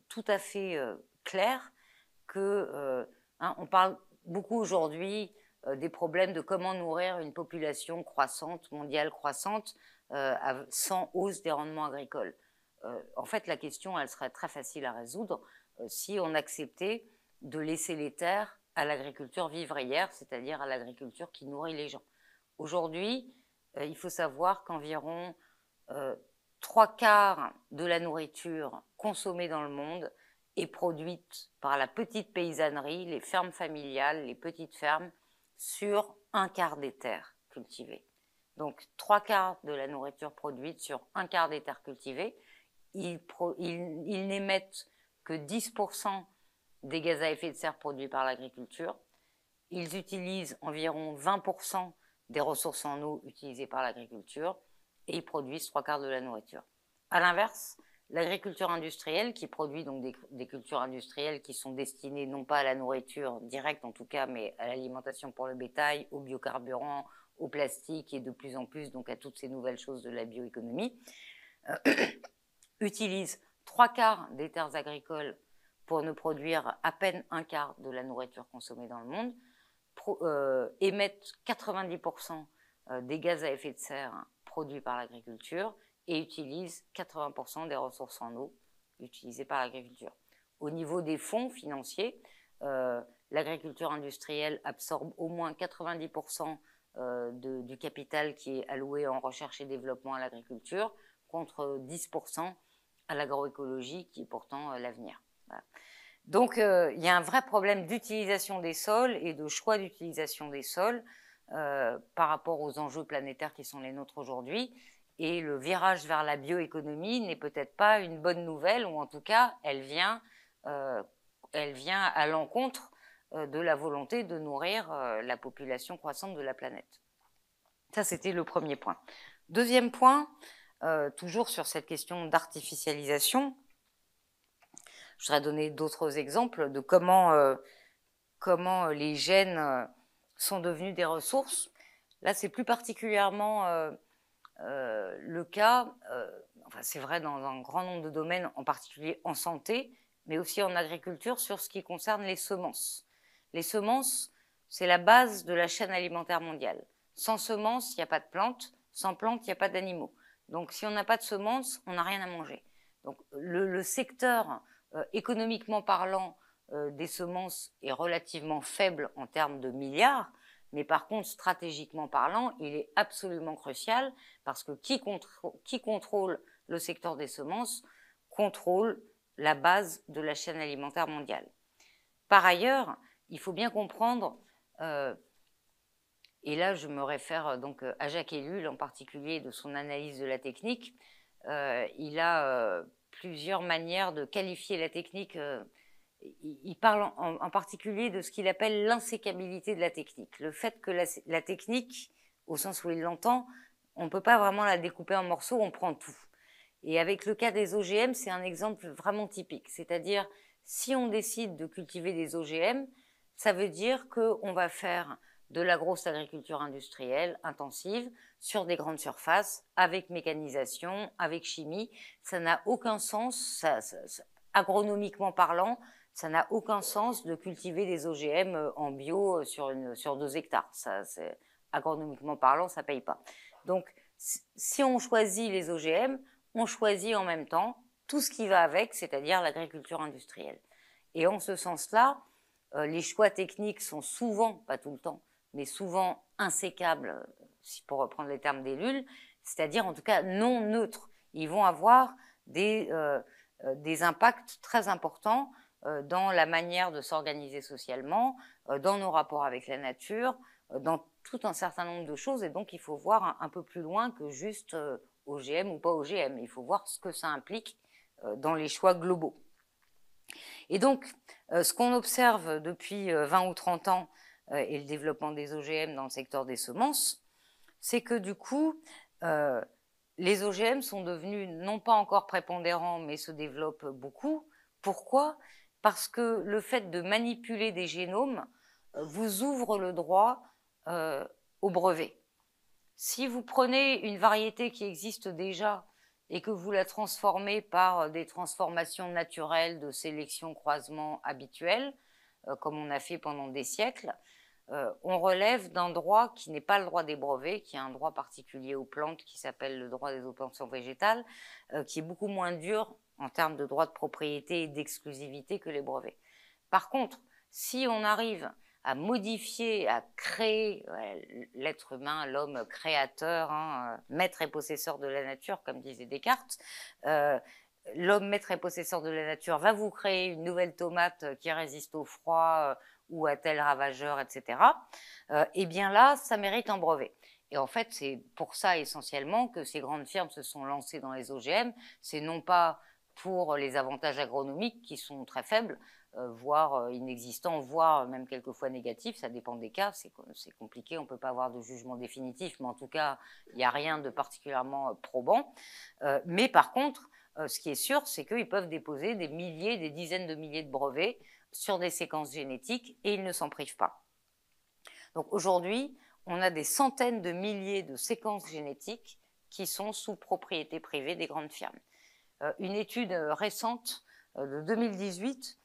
tout à fait clair que, on parle beaucoup aujourd'hui des problèmes de comment nourrir une population croissante, mondiale croissante, sans hausse des rendements agricoles. En fait, la question, elle serait très facile à résoudre si on acceptait de laisser les terres à l'agriculture vivrière, c'est-à-dire à l'agriculture qui nourrit les gens. Aujourd'hui, il faut savoir qu'environ 3/4 de la nourriture consommée dans le monde est produite par la petite paysannerie, les fermes familiales, les petites fermes, sur 1/4 des terres cultivées. Donc 3/4 de la nourriture produite sur 1/4 des terres cultivées. Ils n'émettent que 10% des gaz à effet de serre produits par l'agriculture. Ils utilisent environ 20% des ressources en eau utilisées par l'agriculture et ils produisent 3/4 de la nourriture. À l'inverse, l'agriculture industrielle, qui produit donc des cultures industrielles qui sont destinées non pas à la nourriture directe en tout cas, mais à l'alimentation pour le bétail, aux biocarburants, au plastique et de plus en plus donc à toutes ces nouvelles choses de la bioéconomie, utilise 3/4 des terres agricoles pour ne produire à peine 1/4 de la nourriture consommée dans le monde, émettent 90% des gaz à effet de serre produits par l'agriculture et utilisent 80% des ressources en eau utilisées par l'agriculture. Au niveau des fonds financiers, l'agriculture industrielle absorbe au moins 90% du capital qui est alloué en recherche et développement à l'agriculture, contre 10% à l'agroécologie qui est pourtant l'avenir. Voilà. Donc il y a un vrai problème d'utilisation des sols et de choix d'utilisation des sols par rapport aux enjeux planétaires qui sont les nôtres aujourd'hui. Et le virage vers la bioéconomie n'est peut-être pas une bonne nouvelle, ou en tout cas, elle vient à l'encontre de la volonté de nourrir la population croissante de la planète. Ça, c'était le premier point. Deuxième point, toujours sur cette question d'artificialisation, je voudrais donner d'autres exemples de comment les gènes sont devenus des ressources. Là, c'est plus particulièrement le cas, enfin, c'est vrai dans un grand nombre de domaines, en particulier en santé, mais aussi en agriculture, sur ce qui concerne les semences. Les semences, c'est la base de la chaîne alimentaire mondiale. Sans semences, il n'y a pas de plantes. Sans plantes, il n'y a pas d'animaux. Donc, si on n'a pas de semences, on n'a rien à manger. Donc, le secteur économiquement parlant des semences est relativement faible en termes de milliards, mais par contre, stratégiquement parlant, il est absolument crucial parce que qui contrôle le secteur des semences contrôle la base de la chaîne alimentaire mondiale. Par ailleurs, il faut bien comprendre, et là je me réfère donc à Jacques Ellul en particulier de son analyse de la technique, il a plusieurs manières de qualifier la technique. Il parle en particulier de ce qu'il appelle l'insécabilité de la technique. Le fait que la technique, au sens où il l'entend, on ne peut pas vraiment la découper en morceaux, on prend tout. Et avec le cas des OGM, c'est un exemple vraiment typique. C'est-à-dire, si on décide de cultiver des OGM, ça veut dire qu'on va faire de la grosse agriculture industrielle intensive sur des grandes surfaces, avec mécanisation, avec chimie. Ça n'a aucun sens, agronomiquement parlant, ça n'a aucun sens de cultiver des OGM en bio sur 2 hectares. Ça, agronomiquement parlant, ça ne paye pas. Donc, si on choisit les OGM, on choisit en même temps tout ce qui va avec, c'est-à-dire l'agriculture industrielle. Et en ce sens-là, les choix techniques sont souvent, pas tout le temps, mais souvent insécables, pour reprendre les termes d'Ellul, c'est-à-dire en tout cas non neutres. Ils vont avoir des impacts très importants dans la manière de s'organiser socialement, dans nos rapports avec la nature, dans tout un certain nombre de choses. Et donc, il faut voir un peu plus loin que juste OGM ou pas OGM. Il faut voir ce que ça implique dans les choix globaux. Et donc, ce qu'on observe depuis 20 ou 30 ans et le développement des OGM dans le secteur des semences, c'est que du coup, les OGM sont devenus non pas encore prépondérants, mais se développent beaucoup Pourquoi? Parce que le fait de manipuler des génomes vous ouvre le droit au brevet. Si vous prenez une variété qui existe déjà et que vous la transformez par des transformations naturelles de sélection croisement habituelles, comme on a fait pendant des siècles, on relève d'un droit qui n'est pas le droit des brevets, qui est un droit particulier aux plantes qui s'appelle le droit des obtentions végétales, qui est beaucoup moins dur en termes de droit de propriété et d'exclusivité que les brevets. Par contre, si on arrive à modifier, à créer l'être humain, l'homme créateur, maître et possesseur de la nature, comme disait Descartes, l'homme maître et possesseur de la nature va vous créer une nouvelle tomate qui résiste au froid ou à tel ravageur, etc. Et bien là, ça mérite un brevet. Et en fait, c'est pour ça essentiellement que ces grandes firmes se sont lancées dans les OGM. C'est non pas pour les avantages agronomiques qui sont très faibles, voire inexistants, voire même quelquefois négatifs, ça dépend des cas, c'est compliqué, on ne peut pas avoir de jugement définitif, mais en tout cas, il n'y a rien de particulièrement probant. Mais par contre, ce qui est sûr, c'est qu'ils peuvent déposer des milliers, des dizaines de milliers de brevets sur des séquences génétiques et ils ne s'en privent pas. Donc aujourd'hui, on a des centaines de milliers de séquences génétiques qui sont sous propriété privée des grandes firmes. Une étude récente de 2018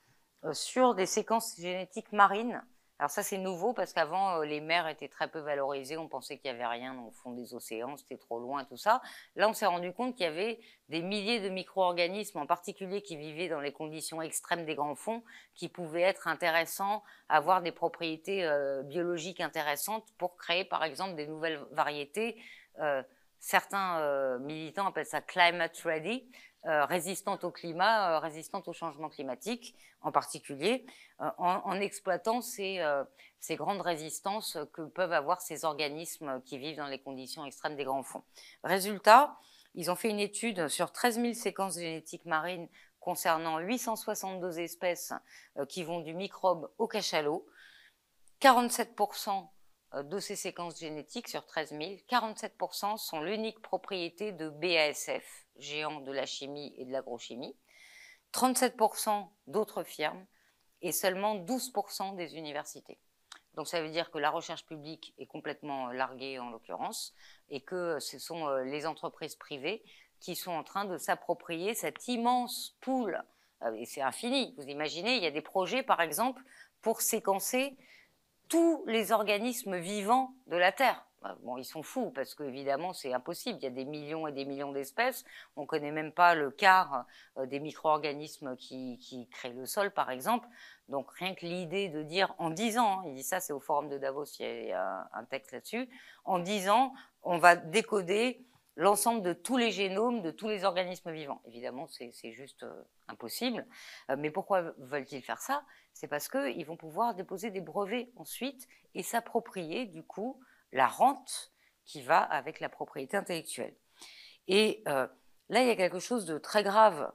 sur des séquences génétiques marines. Alors ça c'est nouveau parce qu'avant les mers étaient très peu valorisées, on pensait qu'il n'y avait rien au fond des océans, c'était trop loin tout ça. Là on s'est rendu compte qu'il y avait des milliers de micro-organismes en particulier qui vivaient dans les conditions extrêmes des grands fonds qui pouvaient être intéressants, avoir des propriétés biologiques intéressantes pour créer par exemple des nouvelles variétés. Certains militants appellent ça climate ready, résistante au climat, résistante au changement climatique en particulier, en exploitant ces grandes résistances que peuvent avoir ces organismes qui vivent dans les conditions extrêmes des grands fonds. Résultat, ils ont fait une étude sur 13 000 séquences génétiques marines concernant 862 espèces qui vont du microbe au cachalot. 47% de ces séquences génétiques sur 13 000, 47% sont l'unique propriété de BASF, géant de la chimie et de l'agrochimie, 37% d'autres firmes et seulement 12% des universités. Donc ça veut dire que la recherche publique est complètement larguée en l'occurrence et que ce sont les entreprises privées qui sont en train de s'approprier cette immense pool, et c'est infini, vous imaginez, il y a des projets par exemple pour séquencer tous les organismes vivants de la Terre. Bon, ils sont fous parce qu'évidemment, c'est impossible. Il y a des millions et des millions d'espèces. On ne connaît même pas le quart des micro-organismes qui créent le sol, par exemple. Donc, rien que l'idée de dire en 10 ans, il dit ça, c'est au forum de Davos, il y a un texte là-dessus, en 10 ans, on va décoder l'ensemble de tous les génomes de tous les organismes vivants. Évidemment, c'est juste impossible. Mais pourquoi veulent-ils faire ça? C'est parce qu'ils vont pouvoir déposer des brevets ensuite et s'approprier du coup la rente qui va avec la propriété intellectuelle. Et là, il y a quelque chose de très grave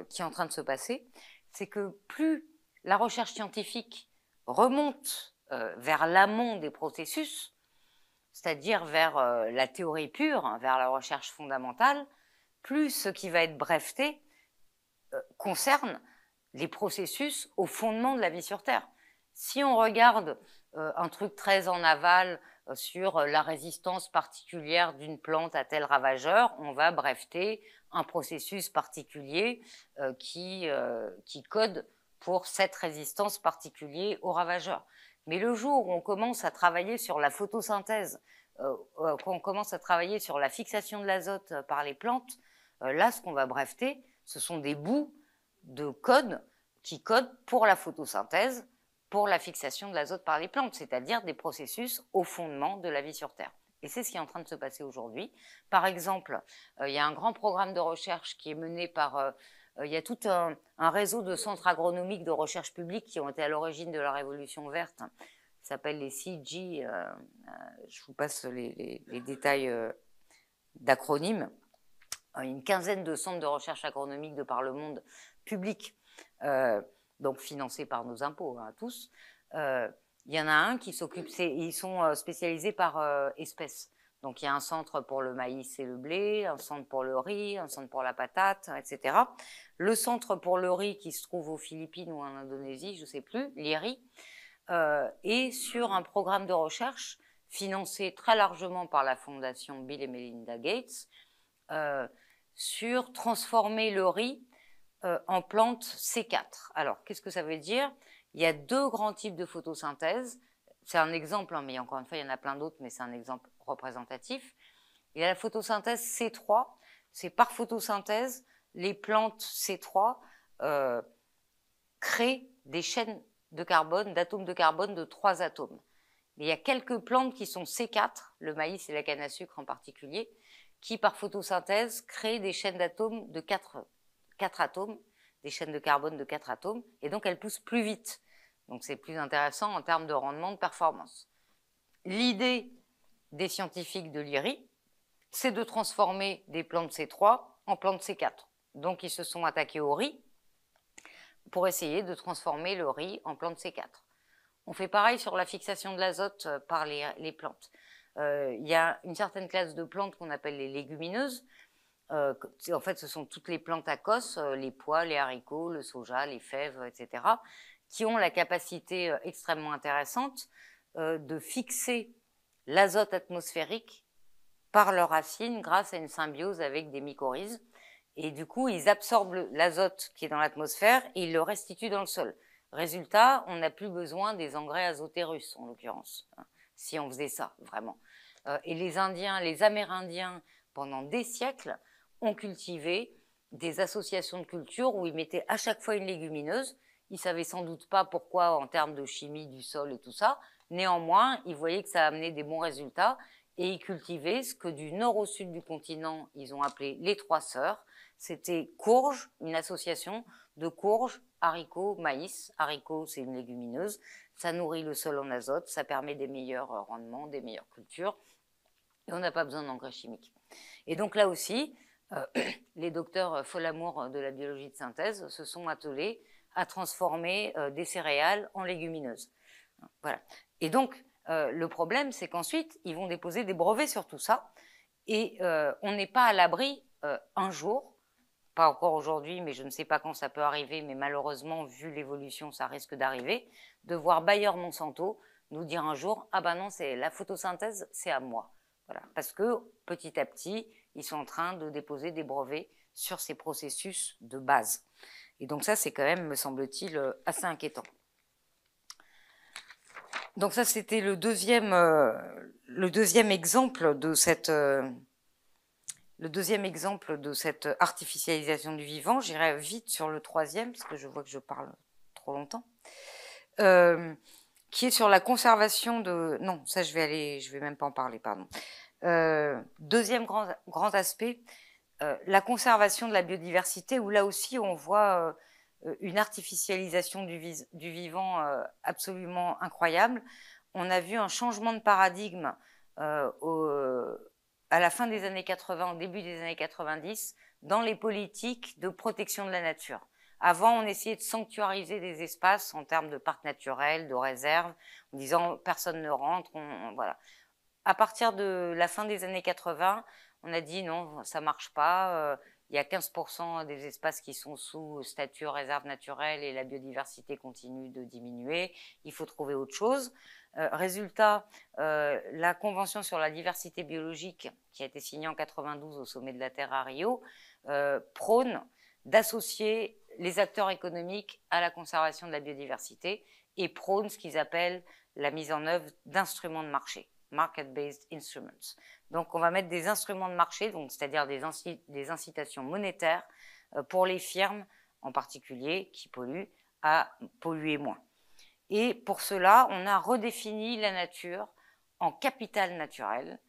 qui est en train de se passer, c'est que plus la recherche scientifique remonte vers l'amont des processus, c'est-à-dire vers la théorie pure, vers la recherche fondamentale, plus ce qui va être breveté concerne les processus au fondement de la vie sur Terre. Si on regarde un truc très en aval sur la résistance particulière d'une plante à tel ravageur, on va breveter un processus particulier qui code pour cette résistance particulière au ravageur. Mais le jour où on commence à travailler sur la photosynthèse, qu'on commence à travailler sur la fixation de l'azote par les plantes, là, ce qu'on va breveter, ce sont des bouts de code qui codent pour la photosynthèse, pour la fixation de l'azote par les plantes, c'est-à-dire des processus au fondement de la vie sur Terre. Et c'est ce qui est en train de se passer aujourd'hui. Par exemple, il y a un grand programme de recherche qui est mené par... il y a tout un réseau de centres agronomiques de recherche publique qui ont été à l'origine de la Révolution verte. Ça s'appelle les CG. Je vous passe les détails d'acronymes. Une quinzaine de centres de recherche agronomique de par le monde public, donc financés par nos impôts, tous. Il y en a un qui s'occupe, ils sont spécialisés par espèces. Donc, il y a un centre pour le maïs et le blé, un centre pour le riz, un centre pour la patate, etc. Le centre pour le riz qui se trouve aux Philippines ou en Indonésie, je ne sais plus, l'IRI, est sur un programme de recherche financé très largement par la fondation Bill et Melinda Gates, sur transformer le riz en plante C4. Alors, qu'est-ce que ça veut dire? Il y a deux grands types de photosynthèse. C'est un exemple, hein, mais encore une fois, il y en a plein d'autres, mais c'est un exemple représentatif. Il y a la photosynthèse C3. C'est par photosynthèse, les plantes C3 créent des chaînes de carbone, d'atomes de carbone de 3 atomes. Mais il y a quelques plantes qui sont C4, le maïs et la canne à sucre en particulier, qui par photosynthèse créent des chaînes d'atomes de 4 atomes, des chaînes de carbone de 4 atomes, et donc elles poussent plus vite. Donc c'est plus intéressant en termes de rendement, de performance. L'idée des scientifiques de l'IRI, c'est de transformer des plantes C3 en plantes C4. Donc ils se sont attaqués au riz pour essayer de transformer le riz en plante C4. On fait pareil sur la fixation de l'azote par les plantes. Il y a une certaine classe de plantes qu'on appelle les légumineuses. En fait, ce sont toutes les plantes à cos, les pois, les haricots, le soja, les fèves, etc., qui ont la capacité extrêmement intéressante de fixer l'azote atmosphérique par leurs racines grâce à une symbiose avec des mycorhizes. Et du coup, ils absorbent l'azote qui est dans l'atmosphère et ils le restituent dans le sol. Résultat, on n'a plus besoin des engrais azotérus, en l'occurrence, hein, si on faisait ça, vraiment. Et les Indiens, les Amérindiens, pendant des siècles, ont cultivé des associations de cultures où ils mettaient à chaque fois une légumineuse. Ils ne savaient sans doute pas pourquoi en termes de chimie du sol et tout ça. Néanmoins, ils voyaient que ça amenait des bons résultats et ils cultivaient ce que du nord au sud du continent, ils ont appelé les trois sœurs. C'était courge, une association de courge, haricots, maïs. Haricots, c'est une légumineuse. Ça nourrit le sol en azote, ça permet des meilleurs rendements, des meilleures cultures. Et on n'a pas besoin d'engrais chimiques. Et donc là aussi, les docteurs Folamour de la biologie de synthèse se sont attelés à transformer des céréales en légumineuses. Voilà. Et donc, le problème, c'est qu'ensuite, ils vont déposer des brevets sur tout ça. Et on n'est pas à l'abri un jour, pas encore aujourd'hui, mais je ne sais pas quand ça peut arriver, mais malheureusement, vu l'évolution, ça risque d'arriver, de voir Bayer Monsanto nous dire un jour, ah ben non, c'est la photosynthèse, c'est à moi. Voilà. Parce que petit à petit, ils sont en train de déposer des brevets sur ces processus de base. Et donc ça, c'est quand même, me semble-t-il, assez inquiétant. Donc ça, c'était le deuxième exemple de cette artificialisation du vivant. J'irai vite sur le troisième, parce que je vois que je parle trop longtemps, qui est sur la conservation de... Non, ça, je vais même pas en parler, pardon. Deuxième grand aspect, la conservation de la biodiversité, où là aussi, on voit une artificialisation du vivant absolument incroyable. On a vu un changement de paradigme à la fin des années 80, au début des années 90, dans les politiques de protection de la nature. Avant, on essayait de sanctuariser des espaces en termes de parcs naturels, de réserves, en disant personne ne rentre, voilà. À partir de la fin des années 80, on a dit non, ça ne marche pas. Il y a 15% des espaces qui sont sous statut réserve naturelle et la biodiversité continue de diminuer. Il faut trouver autre chose. Résultat, la Convention sur la diversité biologique, qui a été signée en 92 au sommet de la Terre à Rio, prône d'associer les acteurs économiques à la conservation de la biodiversité et prône ce qu'ils appellent la mise en œuvre d'instruments de marché. Market-based instruments. Donc, on va mettre des instruments de marché, c'est-à-dire des incitations monétaires pour les firmes, en particulier, qui polluent, à polluer moins. Et pour cela, on a redéfini la nature en capital naturel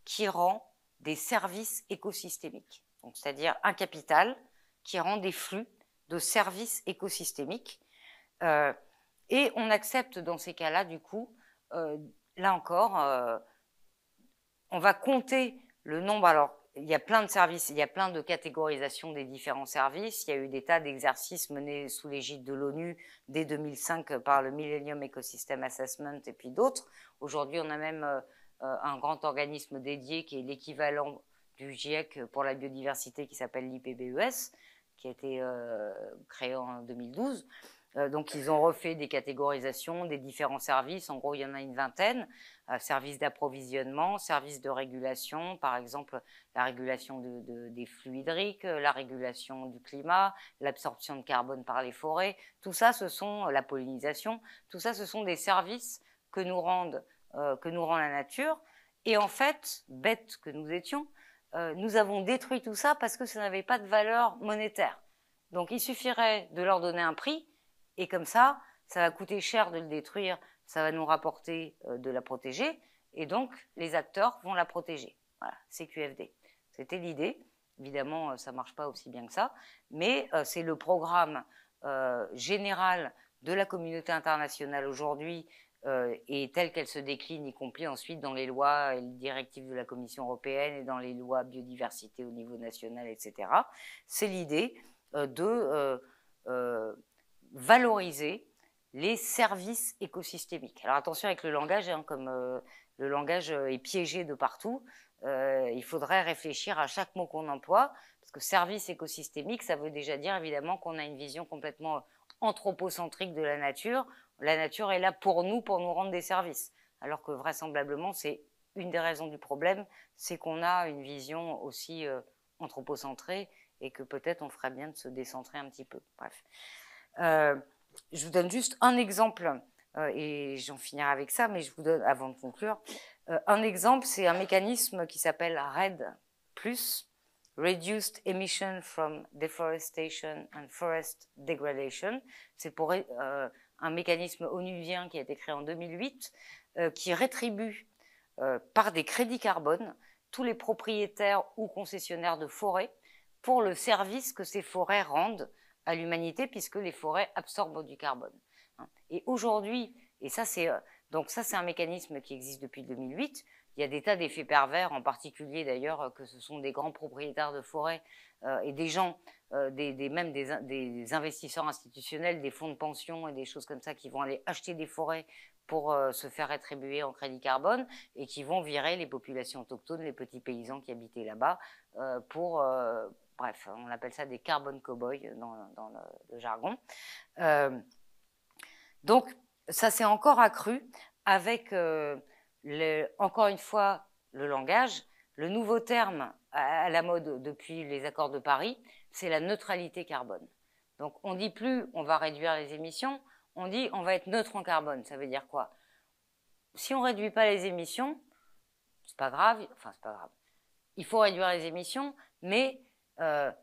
qui rend des services écosystémiques. C'est-à-dire un capital qui rend des flux de services écosystémiques. Et on accepte dans ces cas-là, du coup, là encore, on va compter le nombre. Alors, il y a plein de services, il y a plein de catégorisations des différents services. Il y a eu des tas d'exercices menés sous l'égide de l'ONU dès 2005 par le Millennium Ecosystem Assessment et puis d'autres. Aujourd'hui, on a même un grand organisme dédié qui est l'équivalent du GIEC pour la biodiversité qui s'appelle l'IPBES, qui a été créé en 2012. Donc, ils ont refait des catégorisations des différents services. En gros, il y en a une vingtaine. Services d'approvisionnement, services de régulation, par exemple la régulation des flux hydriques, la régulation du climat, l'absorption de carbone par les forêts. Tout ça, ce sont la pollinisation. Tout ça, ce sont des services que nous rend la nature. Et en fait, bêtes que nous étions, nous avons détruit tout ça parce que ça n'avait pas de valeur monétaire. Donc, il suffirait de leur donner un prix. Et comme ça va coûter cher de le détruire, ça va nous rapporter de la protéger, et donc les acteurs vont la protéger. Voilà, CQFD. C'était l'idée. Évidemment, ça ne marche pas aussi bien que ça, mais c'est le programme général de la communauté internationale aujourd'hui, et telle qu'elle se décline, y compris ensuite dans les lois et les directives de la Commission européenne et dans les lois biodiversité au niveau national, etc. C'est l'idée de valoriser les services écosystémiques. Alors attention avec le langage, hein, comme le langage est piégé de partout, il faudrait réfléchir à chaque mot qu'on emploie, parce que service écosystémique, ça veut déjà dire évidemment qu'on a une vision complètement anthropocentrique de la nature. La nature est là pour nous rendre des services, alors que vraisemblablement, c'est une des raisons du problème, c'est qu'on a une vision aussi anthropocentrée, et que peut-être on ferait bien de se décentrer un petit peu. Bref. Je vous donne juste un exemple, et j'en finirai avec ça, mais je vous donne, avant de conclure, un exemple, c'est un mécanisme qui s'appelle REDD+, Reduced Emission from Deforestation and Forest Degradation. C'est pour un mécanisme onusien qui a été créé en 2008, qui rétribue par des crédits carbone tous les propriétaires ou concessionnaires de forêts pour le service que ces forêts rendent à l'humanité, puisque les forêts absorbent du carbone. Et aujourd'hui, et ça c'est un mécanisme qui existe depuis 2008, il y a des tas d'effets pervers, en particulier d'ailleurs que ce sont des grands propriétaires de forêts et des gens, même des investisseurs institutionnels, des fonds de pension et des choses comme ça qui vont aller acheter des forêts pour se faire rétribuer en crédit carbone et qui vont virer les populations autochtones, les petits paysans qui habitaient là-bas bref, on appelle ça des carbone cowboys dans le jargon. Donc, ça s'est encore accru avec, encore une fois, le langage. Le nouveau terme à la mode depuis les accords de Paris, c'est la neutralité carbone. Donc, on ne dit plus on va réduire les émissions, on dit on va être neutre en carbone. Ça veut dire quoi? Si on ne réduit pas les émissions, c'est pas grave, enfin, c'est pas grave. Il faut réduire les émissions, mais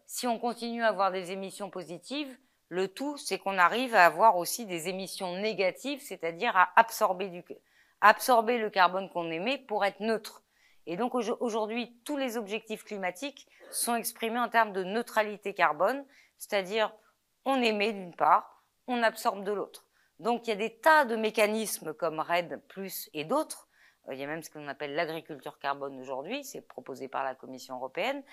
si on continue à avoir des émissions positives, le tout, c'est qu'on arrive à avoir aussi des émissions négatives, c'est-à-dire à absorber le carbone qu'on émet pour être neutre. Et donc aujourd'hui, tous les objectifs climatiques sont exprimés en termes de neutralité carbone, c'est-à-dire on émet d'une part, on absorbe de l'autre. Donc il y a des tas de mécanismes comme REDD+, et d'autres. Il y a même ce qu'on appelle l'agriculture carbone aujourd'hui, c'est proposé par la Commission européenne,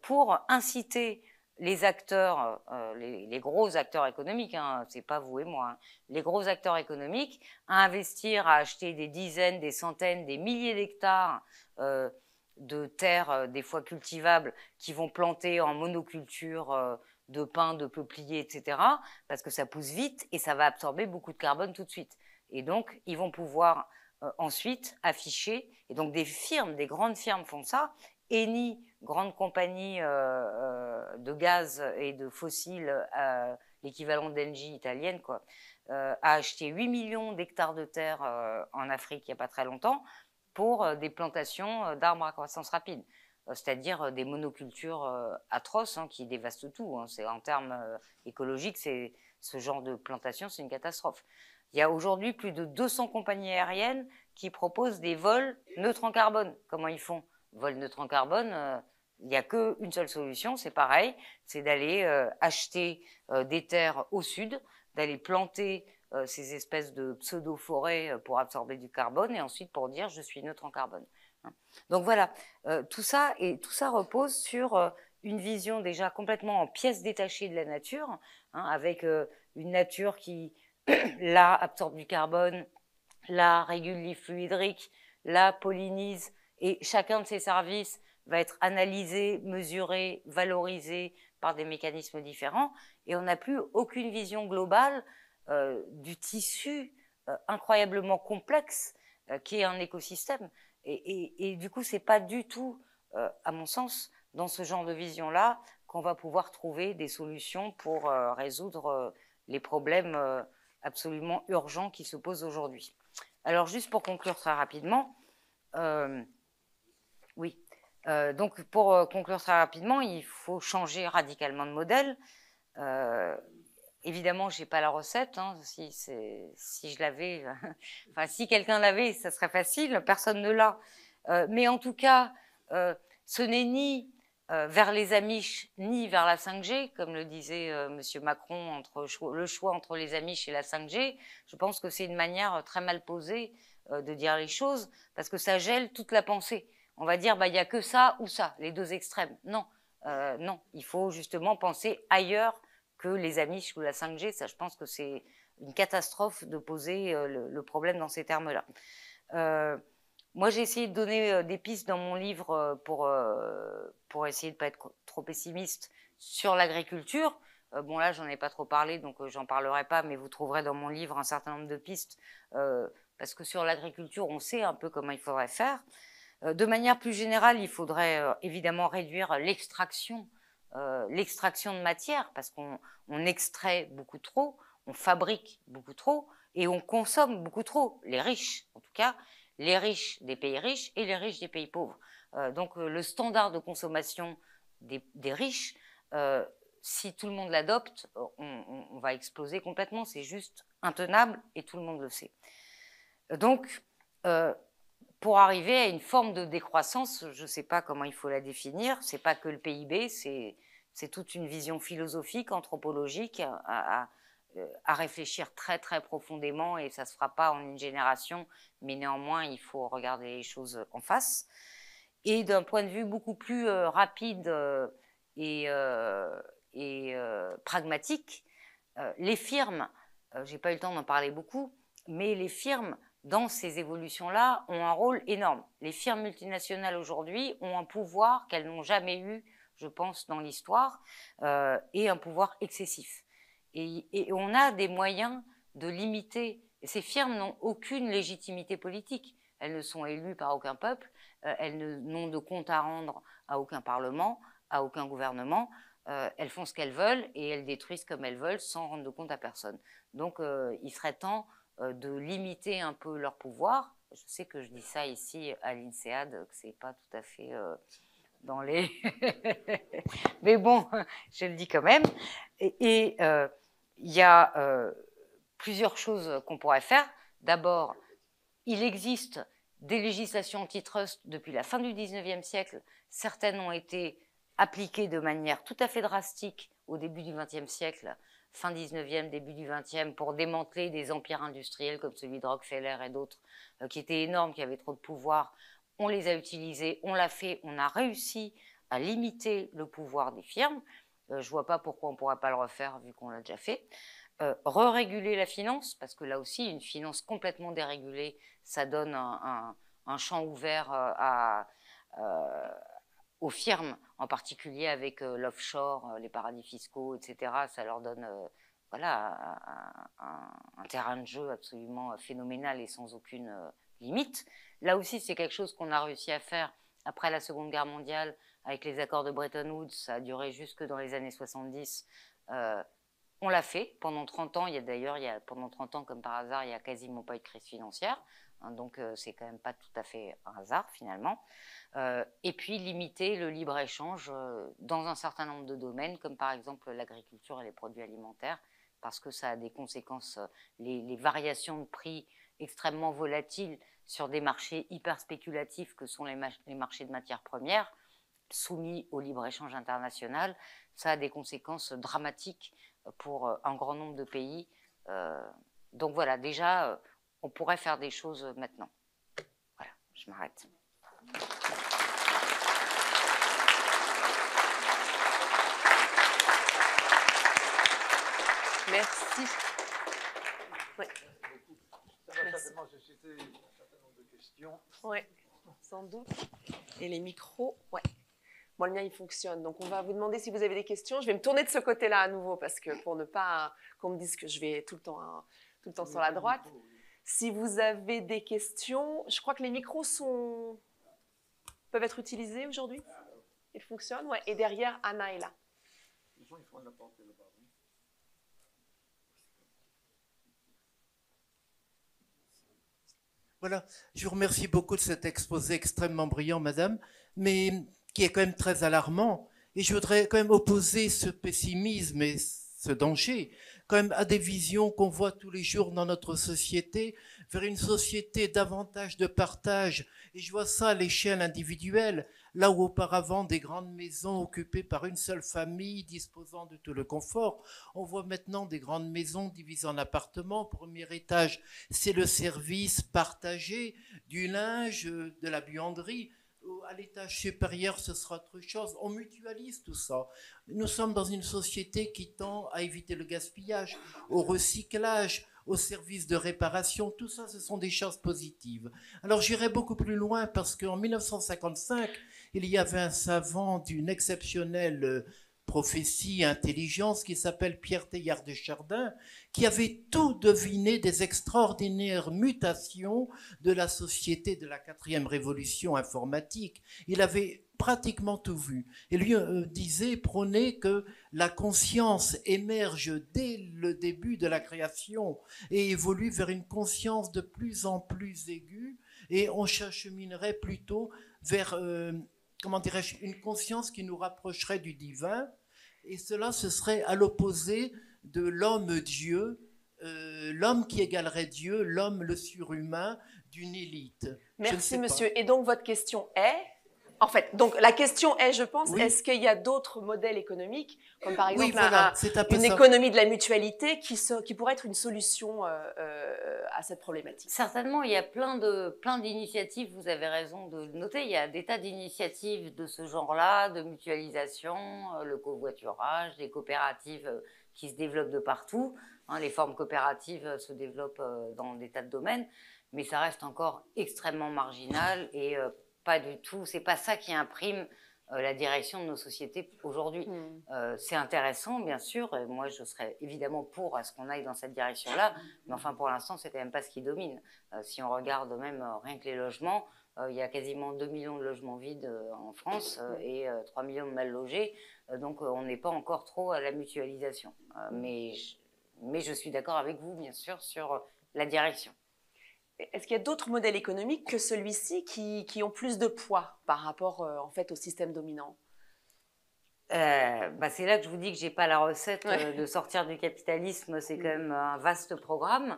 pour inciter les acteurs, les gros acteurs économiques, hein, c'est pas vous et moi, hein, les gros acteurs économiques, à investir, à acheter des dizaines, des centaines, des milliers d'hectares de terres, des fois cultivables, qui vont planter en monoculture de pins, de peupliers, etc., parce que ça pousse vite et ça va absorber beaucoup de carbone tout de suite. Et donc, ils vont pouvoir ensuite afficher, et donc des grandes firmes font ça. Eni, grande compagnie de gaz et de fossiles, l'équivalent d'Engie italienne, quoi, a acheté 8 millions d'hectares de terre en Afrique il n'y a pas très longtemps pour des plantations d'arbres à croissance rapide, c'est-à-dire des monocultures atroces hein, qui dévastent tout. Hein. En termes écologiques, ce genre de plantation, c'est une catastrophe. Il y a aujourd'hui plus de 200 compagnies aériennes qui proposent des vols neutres en carbone. Comment ils font? Vol neutre en carbone, il n'y a qu'une seule solution, c'est pareil, c'est d'aller acheter des terres au sud, d'aller planter ces espèces de pseudo-forêts pour absorber du carbone et ensuite pour dire je suis neutre en carbone. Donc voilà, tout ça repose sur une vision déjà complètement en pièces détachées de la nature, hein, avec une nature qui là absorbe du carbone, là régule les flux hydriques, la pollinise et chacun de ces services va être analysé, mesuré, valorisé par des mécanismes différents et on n'a plus aucune vision globale du tissu incroyablement complexe qui est un écosystème. Et du coup, c'est pas du tout, à mon sens, dans ce genre de vision-là, qu'on va pouvoir trouver des solutions pour résoudre les problèmes absolument urgents qui se posent aujourd'hui. Alors, juste pour conclure très rapidement, oui. Donc, pour conclure très rapidement, il faut changer radicalement de modèle. Évidemment, je n'ai pas la recette. Hein. Si je l'avais, enfin, si quelqu'un l'avait, ça serait facile. Personne ne l'a. Mais en tout cas, ce n'est ni vers les Amish, ni vers la 5G, comme le disait M. Macron, le choix entre les Amish et la 5G. Je pense que c'est une manière très mal posée de dire les choses, parce que ça gèle toute la pensée. On va dire, bah, il n'y a que ça ou ça, les deux extrêmes. Non, non, il faut justement penser ailleurs que les Amish ou la 5G. Ça, je pense que c'est une catastrophe de poser le problème dans ces termes-là. Moi, j'ai essayé de donner des pistes dans mon livre pour essayer de ne pas être trop pessimiste sur l'agriculture. Bon, là, j'en ai pas trop parlé, donc j'en parlerai pas, mais vous trouverez dans mon livre un certain nombre de pistes, parce que sur l'agriculture, on sait un peu comment il faudrait faire. De manière plus générale, il faudrait évidemment réduire l'extraction de matière, parce qu'on extrait beaucoup trop, on fabrique beaucoup trop, et on consomme beaucoup trop, les riches en tout cas, les riches des pays riches et les riches des pays pauvres. Donc le standard de consommation des riches, si tout le monde l'adopte, on va exploser complètement, c'est juste intenable et tout le monde le sait. Donc, pour arriver à une forme de décroissance, je ne sais pas comment il faut la définir, c'est pas que le PIB, c'est toute une vision philosophique, anthropologique à réfléchir très très profondément, et ça ne se fera pas en une génération, mais néanmoins il faut regarder les choses en face. Et d'un point de vue beaucoup plus rapide et pragmatique, les firmes, j'ai pas eu le temps d'en parler beaucoup, mais les firmes dans ces évolutions-là ont un rôle énorme. Les firmes multinationales aujourd'hui ont un pouvoir qu'elles n'ont jamais eu, je pense, dans l'histoire, et un pouvoir excessif. Et on a des moyens de limiter. Et ces firmes n'ont aucune légitimité politique. Elles ne sont élues par aucun peuple, elles n'ont de compte à rendre à aucun parlement, à aucun gouvernement. Elles font ce qu'elles veulent et elles détruisent comme elles veulent sans rendre de compte à personne. Donc il serait temps de limiter un peu leur pouvoir. Je sais que je dis ça ici à l'INSEAD, que c'est pas tout à fait dans les... Mais bon, je le dis quand même. Et il y a plusieurs choses qu'on pourrait faire. D'abord, il existe des législations antitrust depuis la fin du 19e siècle. Certaines ont été appliquées de manière tout à fait drastique au début du 20e siècle, fin 19e, début du 20e, pour démanteler des empires industriels comme celui de Rockefeller et d'autres, qui étaient énormes, qui avaient trop de pouvoir. On les a utilisés, on l'a fait, on a réussi à limiter le pouvoir des firmes. Je ne vois pas pourquoi on ne pourrait pas le refaire vu qu'on l'a déjà fait. Re-réguler la finance, parce que là aussi, une finance complètement dérégulée, ça donne un champ ouvert aux firmes, en particulier avec l'offshore, les paradis fiscaux, etc. Ça leur donne voilà, un terrain de jeu absolument phénoménal et sans aucune limite. Là aussi, c'est quelque chose qu'on a réussi à faire après la Seconde Guerre mondiale avec les accords de Bretton Woods. Ça a duré jusque dans les années 70. On l'a fait pendant 30 ans. D'ailleurs, pendant 30 ans, comme par hasard, il n'y a quasiment pas eu de crise financière. Hein, donc, c'est quand même pas tout à fait un hasard, finalement. Et puis, limiter le libre-échange dans un certain nombre de domaines, comme par exemple l'agriculture et les produits alimentaires, parce que ça a des conséquences, les variations de prix extrêmement volatiles sur des marchés hyper spéculatifs que sont les marchés de matières premières, soumis au libre-échange international, ça a des conséquences dramatiques pour un grand nombre de pays. Donc voilà, déjà, on pourrait faire des choses maintenant. Voilà, je m'arrête. Merci. Oui. Ça va certainement susciter un certain nombre de questions. Oui, sans doute. Et les micros, ouais. Bon, le mien, il fonctionne. Donc, on va vous demander si vous avez des questions. Je vais me tourner de ce côté-là à nouveau, parce que pour ne pas qu'on me dise que je vais tout le temps sur la droite. Si vous avez des questions, je crois que les micros peuvent être utilisés aujourd'hui. Ils fonctionnent, ouais. Et derrière, Anna est là. Voilà, je vous remercie beaucoup de cet exposé extrêmement brillant, madame, mais qui est quand même très alarmant. Et je voudrais quand même opposer ce pessimisme et ce danger quand même à des visions qu'on voit tous les jours dans notre société, vers une société davantage de partage. Et je vois ça à l'échelle individuelle, là où auparavant des grandes maisons occupées par une seule famille disposant de tout le confort, on voit maintenant des grandes maisons divisées en appartements. Premier étage, c'est le service partagé du linge, de la buanderie. À l'étage supérieur, ce sera autre chose. On mutualise tout ça. Nous sommes dans une société qui tend à éviter le gaspillage, au recyclage, au service de réparation. Tout ça, ce sont des choses positives. Alors, j'irai beaucoup plus loin parce qu'en 1955, il y avait un savant d'une exceptionnelle prophétie, intelligence, qui s'appelle Pierre Teilhard de Chardin, qui avait tout deviné des extraordinaires mutations de la société de la 4e révolution informatique. Il avait pratiquement tout vu. Et lui prônait que la conscience émerge dès le début de la création et évolue vers une conscience de plus en plus aiguë, et on s'acheminerait plutôt vers, comment dirais-je, une conscience qui nous rapprocherait du divin. Et cela, ce serait à l'opposé de l'homme-dieu, l'homme qui égalerait Dieu, l'homme le surhumain d'une élite. Merci, monsieur. Et donc, votre question est... En fait, donc la question est, je pense, oui. Est-ce qu'il y a d'autres modèles économiques, comme par exemple une économie de la mutualité qui pourrait être une solution à cette problématique? Certainement, il y a plein d'initiatives, vous avez raison de le noter, il y a des tas d'initiatives de ce genre-là, de mutualisation, le covoiturage, les coopératives qui se développent de partout. Les formes coopératives se développent dans des tas de domaines, mais ça reste encore extrêmement marginal et pas du tout, c'est pas ça qui imprime la direction de nos sociétés aujourd'hui. C'est intéressant, bien sûr, et moi je serais évidemment pour à ce qu'on aille dans cette direction-là, mais enfin pour l'instant c'est quand même pas ce qui domine. Si on regarde même rien que les logements, il y a quasiment 2 millions de logements vides en France et 3 millions de mal logés, donc on n'est pas encore trop à la mutualisation. Mais je suis d'accord avec vous, bien sûr, sur la direction. Est-ce qu'il y a d'autres modèles économiques que celui-ci qui ont plus de poids par rapport en fait, au système dominant? C'est là que je vous dis que je n'ai pas la recette de sortir du capitalisme, c'est quand même un vaste programme.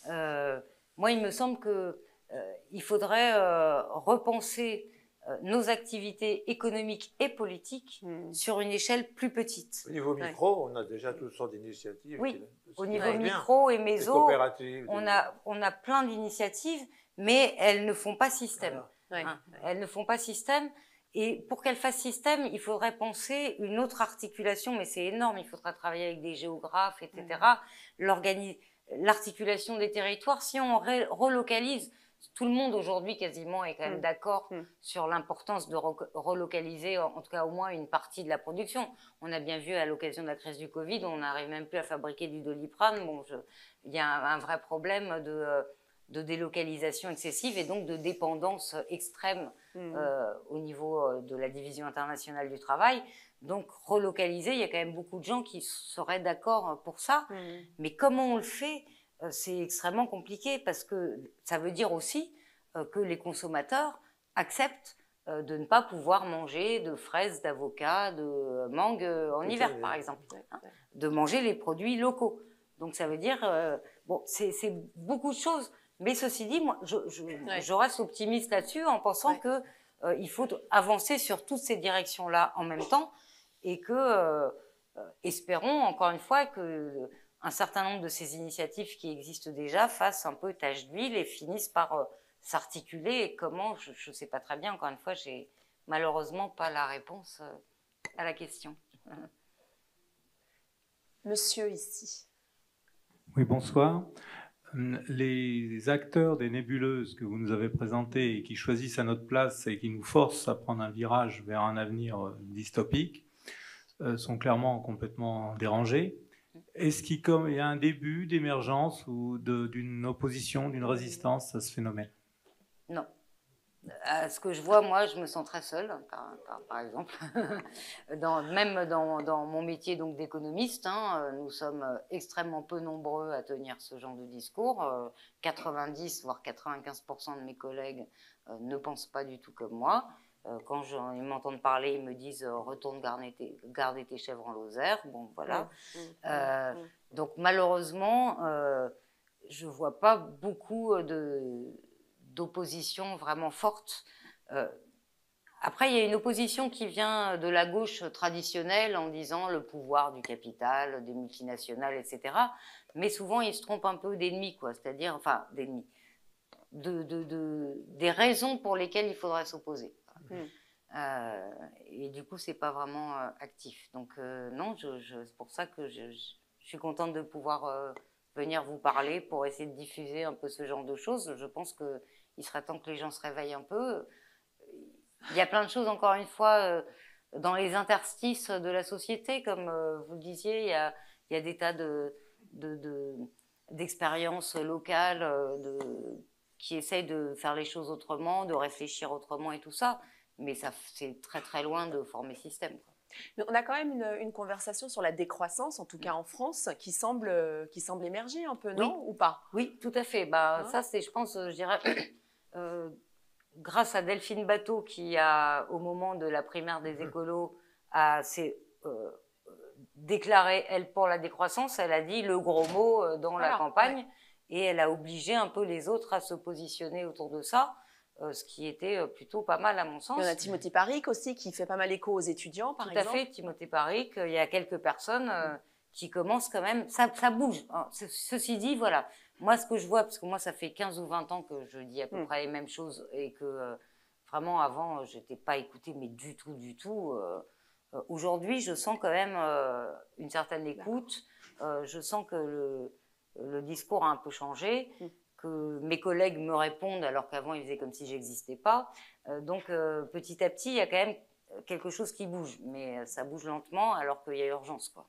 Moi, il me semble qu'il faudrait repenser nos activités économiques et politiques sur une échelle plus petite. Au niveau micro, on a déjà toutes sortes d'initiatives. Oui, au niveau micro et méso, on a plein d'initiatives, mais elles ne font pas système. Voilà. Elles ne font pas système. Et pour qu'elles fassent système, il faudrait penser une autre articulation, mais c'est énorme, il faudra travailler avec des géographes, etc. L'articulation des territoires, si on relocalise, tout le monde aujourd'hui quasiment est quand même d'accord sur l'importance de relocaliser en tout cas au moins une partie de la production. On a bien vu à l'occasion de la crise du Covid, on n'arrive même plus à fabriquer du Doliprane. Bon, il y a un vrai problème de délocalisation excessive et donc de dépendance extrême au niveau de la division internationale du travail. Donc relocaliser, il y a quand même beaucoup de gens qui seraient d'accord pour ça. Mais comment on le fait ? C'est extrêmement compliqué parce que ça veut dire aussi que les consommateurs acceptent de ne pas pouvoir manger de fraises, d'avocats, de mangues en hiver, par exemple, de manger les produits locaux. Donc ça veut dire, bon, c'est beaucoup de choses. Mais ceci dit, moi, je reste optimiste là-dessus en pensant qu'il faut avancer sur toutes ces directions-là en même temps et que, espérons encore une fois que un certain nombre de ces initiatives qui existent déjà fassent un peu tache d'huile et finissent par s'articuler. Et comment, je ne sais pas très bien, encore une fois, j'ai malheureusement pas la réponse à la question. Monsieur ici. Oui, bonsoir. Les acteurs des nébuleuses que vous nous avez présentées et qui choisissent à notre place et qui nous forcent à prendre un virage vers un avenir dystopique sont clairement complètement dérangés. Est-ce qu'il y a un début d'émergence ou d'une opposition, d'une résistance à ce phénomène? Non. À ce que je vois, moi, je me sens très seule, par exemple. Même dans mon métier donc d'économiste, hein, nous sommes extrêmement peu nombreux à tenir ce genre de discours. 90 voire 95% de mes collègues ne pensent pas du tout comme moi. Quand ils m'entendent parler, ils me disent retourne garder tes chèvres en Lozère. Bon, voilà. Donc malheureusement, je vois pas beaucoup d'opposition vraiment forte. Après, il y a une opposition qui vient de la gauche traditionnelle en disant le pouvoir du capital, des multinationales, etc. Mais souvent, ils se trompent un peu d'ennemis, quoi. C'est-à-dire, enfin, d'ennemis. Des raisons pour lesquelles il faudrait s'opposer. Et du coup, c'est pas vraiment actif. Donc, non, c'est pour ça que je suis contente de pouvoir venir vous parler pour essayer de diffuser un peu ce genre de choses. Je pense qu'il serait temps que les gens se réveillent un peu. Il y a plein de choses, encore une fois, dans les interstices de la société, comme vous le disiez, il y a des tas d'expériences locales qui essayent de faire les choses autrement, de réfléchir autrement et tout ça. Mais c'est très très loin de former système, quoi. Mais on a quand même une conversation sur la décroissance, en tout cas en France, qui semble émerger un peu, non? Oui. Ou pas? Oui, tout à fait. Bah, ça, c'est, je pense, je dirais, grâce à Delphine Bateau, qui au moment de la primaire des écolos, s'est déclarée, elle, pour la décroissance. Elle a dit le gros mot dans la campagne, et elle a obligé un peu les autres à se positionner autour de ça. Ce qui était plutôt pas mal à mon sens. Il y en a Timothy Parric aussi qui fait pas mal écho aux étudiants, par exemple. Tout à fait, Timothy Parric. Il y a quelques personnes qui commencent quand même, ça bouge. Ceci dit, voilà, moi ce que je vois, parce que moi ça fait 15 ou 20 ans que je dis à peu près les mêmes choses et que vraiment avant je n'étais pas écoutée, mais du tout. Aujourd'hui, je sens quand même une certaine écoute. Je sens que le discours a un peu changé. Que mes collègues me répondent alors qu'avant ils faisaient comme si j'existais pas. Donc petit à petit, il y a quand même quelque chose qui bouge, mais ça bouge lentement alors qu'il y a urgence, quoi.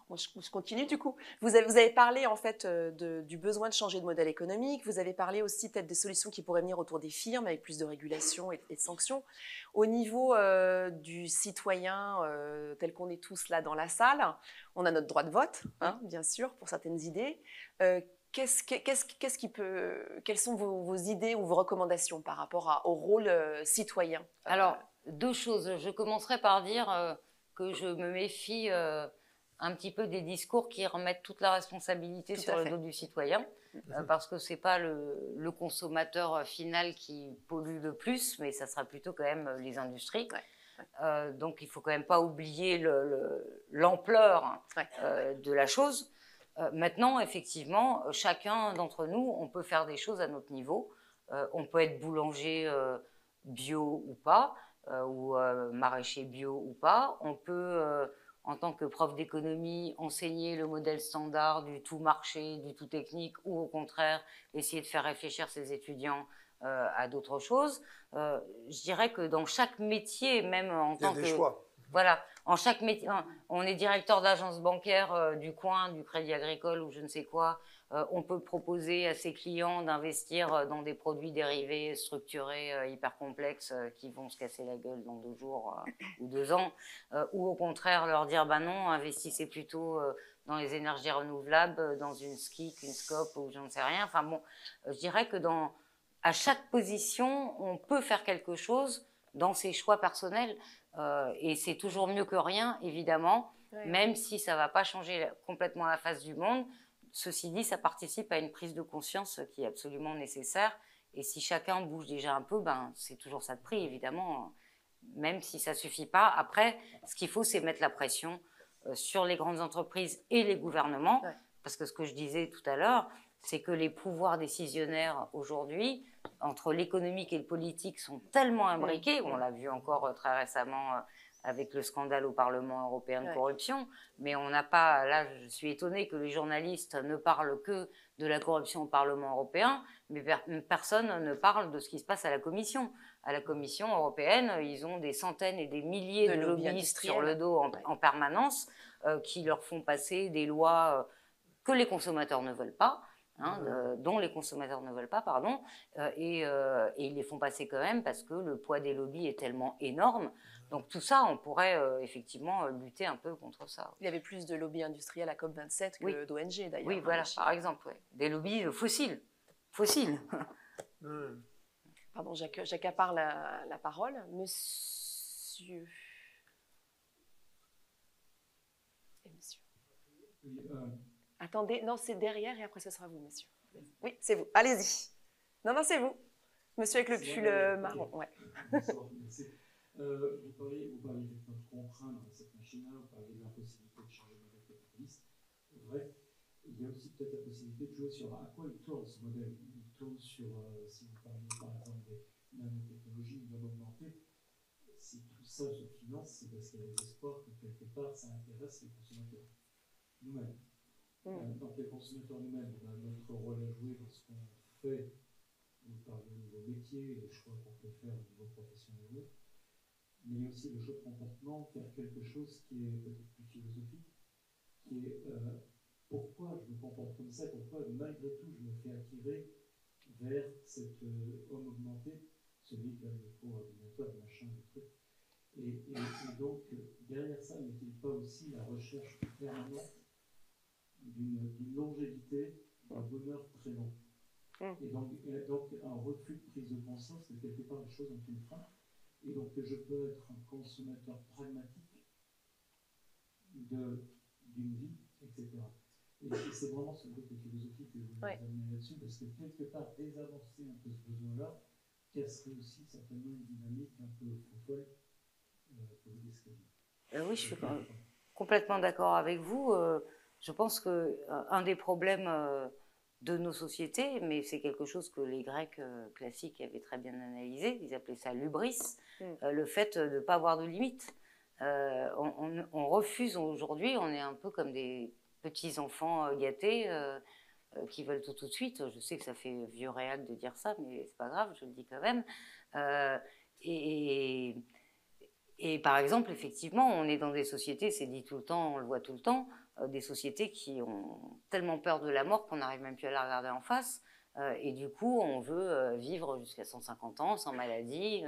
Moi, je continue du coup. Vous avez parlé en fait du besoin de changer de modèle économique. Vous avez parlé aussi peut-être des solutions qui pourraient venir autour des firmes avec plus de régulation et de sanctions. Au niveau du citoyen tel qu'on est tous là dans la salle, on a notre droit de vote, hein, bien sûr, pour certaines idées. Quelles sont vos idées ou vos recommandations par rapport au rôle citoyen? Alors, deux choses. Je commencerai par dire que je me méfie un petit peu des discours qui remettent toute la responsabilité sur le dos du citoyen, parce que c'est pas le consommateur final qui pollue le plus, mais ça sera plutôt quand même les industries. Donc il faut quand même pas oublier l'ampleur de la chose. Maintenant, effectivement, chacun d'entre nous, on peut faire des choses à notre niveau. On peut être boulanger bio ou pas, ou maraîcher bio ou pas. On peut en tant que prof d'économie, enseigner le modèle standard du tout marché, du tout technique, ou au contraire, essayer de faire réfléchir ses étudiants à d'autres choses. Je dirais que dans chaque métier, même en tant que... Il y a des choix. Voilà, en chaque métier, on est directeur d'agence bancaire du coin, du Crédit Agricole ou je ne sais quoi. On peut proposer à ses clients d'investir dans des produits dérivés structurés hyper complexes qui vont se casser la gueule dans 2 jours ou 2 ans. Ou au contraire leur dire bah non, investissez plutôt dans les énergies renouvelables, dans une SCIC, une SCOP ou je ne sais rien. Enfin bon, je dirais que à chaque position, on peut faire quelque chose dans ses choix personnels. Et c'est toujours mieux que rien, évidemment, même si ça ne va pas changer complètement la face du monde. Ceci dit, ça participe à une prise de conscience qui est absolument nécessaire. Et si chacun bouge déjà un peu, ben, c'est toujours ça de prix, évidemment, même si ça ne suffit pas. Après, ce qu'il faut, c'est mettre la pression sur les grandes entreprises et les gouvernements, parce que ce que je disais tout à l'heure, c'est que les pouvoirs décisionnaires aujourd'hui, entre l'économique et le politique, sont tellement imbriqués. On l'a vu encore très récemment avec le scandale au Parlement européen de Ouais. corruption, mais on n'a pas, là je suis étonnée que les journalistes ne parlent que de la corruption au Parlement européen, mais personne ne parle de ce qui se passe à la Commission. À la Commission européenne, ils ont des centaines et des milliers de lobbyistes sur le dos en permanence qui leur font passer des lois que les consommateurs ne veulent pas, dont les consommateurs ne veulent pas, pardon, et ils les font passer quand même parce que le poids des lobbies est tellement énorme. Donc tout ça, on pourrait effectivement lutter un peu contre ça. Il y avait plus de lobby industriel à COP27 que Oui. d'ONG d'ailleurs. Oui, voilà, par exemple, ouais. Des lobbies fossiles. Fossiles. Pardon, j'accapare la parole. Monsieur. Et monsieur. Attendez, non, c'est derrière et après ce sera vous, monsieur. Oui, c'est vous. Allez-y. Non, c'est vous. Monsieur avec le pull marron. Ouais. Vous parliez de contraindre cette machine-là, vous parliez de l'impossibilité de changer le modèle capitaliste. Bref, il y a aussi peut-être la possibilité de jouer sur à quoi il tourne ce modèle. Il tourne sur, si vous parliez par exemple des nanotechnologies non augmentées, si tout ça se finance, c'est parce qu'il y a des espoirs que quelque part ça intéresse les consommateurs nous-mêmes. Donc les consommateurs nous-mêmes, on a notre rôle à jouer dans ce qu'on fait. Vous parlez de nouveaux métiers, les choix qu'on peut faire au niveau professionnel. Mais il y a aussi le choix de comportement, faire quelque chose qui est peut-être plus philosophique, qui est pourquoi je me comporte comme ça, pourquoi malgré tout je me fais attirer vers cet homme augmenté, celui qui a le micro-ordinateur, le machin, le truc. Et donc, derrière ça, n'est-il pas aussi la recherche permanente d'une longévité, d'un bonheur très long? Et donc, un refus de prise de conscience que quelque part les choses ont une fin. Et donc que je peux être un consommateur pragmatique d'une vie, etc. Et c'est vraiment ce côté philosophique que je voulais amener là-dessus, parce que quelque part, désavancer un peu ce besoin-là, casserait aussi certainement une dynamique un peu folle pour le disque. Oui, je suis complètement d'accord avec vous. Je pense qu'un des problèmes de nos sociétés, mais c'est quelque chose que les Grecs classiques avaient très bien analysé, ils appelaient ça l'hubris, le fait de ne pas avoir de limites. On refuse aujourd'hui, on est un peu comme des petits-enfants gâtés qui veulent tout de suite. Je sais que ça fait vieux réac de dire ça, mais c'est pas grave, je le dis quand même. Et par exemple, effectivement, on est dans des sociétés, c'est dit tout le temps, on le voit tout le temps, des sociétés qui ont tellement peur de la mort qu'on n'arrive même plus à la regarder en face. Et du coup, on veut vivre jusqu'à 150 ans sans maladie,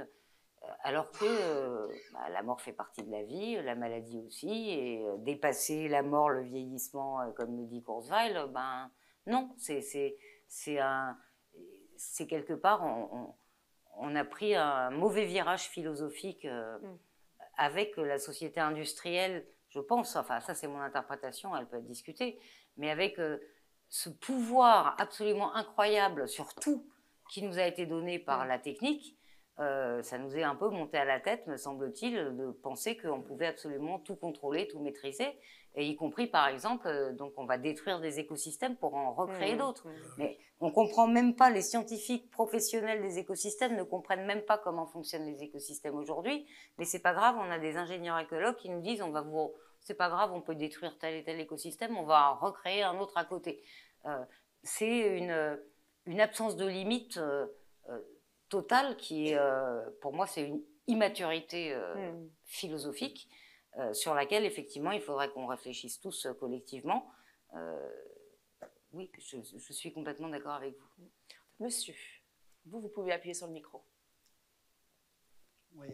alors que la mort fait partie de la vie, la maladie aussi, et dépasser la mort, le vieillissement, comme le dit Kurzweil, non, c'est quelque part, on a pris un mauvais virage philosophique avec la société industrielle, je pense, enfin ça c'est mon interprétation, elle peut être discutée, mais avec ce pouvoir absolument incroyable sur tout qui nous a été donné par la technique, ça nous est un peu monté à la tête, me semble-t-il, de penser qu'on pouvait absolument tout contrôler, tout maîtriser, et y compris par exemple, donc on va détruire des écosystèmes pour en recréer d'autres. Mais on ne comprend même pas, les scientifiques professionnels des écosystèmes ne comprennent même pas comment fonctionnent les écosystèmes aujourd'hui, mais c'est pas grave, on a des ingénieurs écologues qui nous disent c'est pas grave, on peut détruire tel et tel écosystème, on va en recréer un autre à côté. C'est une absence de limite totale qui est, pour moi, c'est une immaturité philosophique sur laquelle, effectivement, il faudrait qu'on réfléchisse tous collectivement. Oui, je suis complètement d'accord avec vous. Monsieur, vous pouvez appuyer sur le micro. Oui,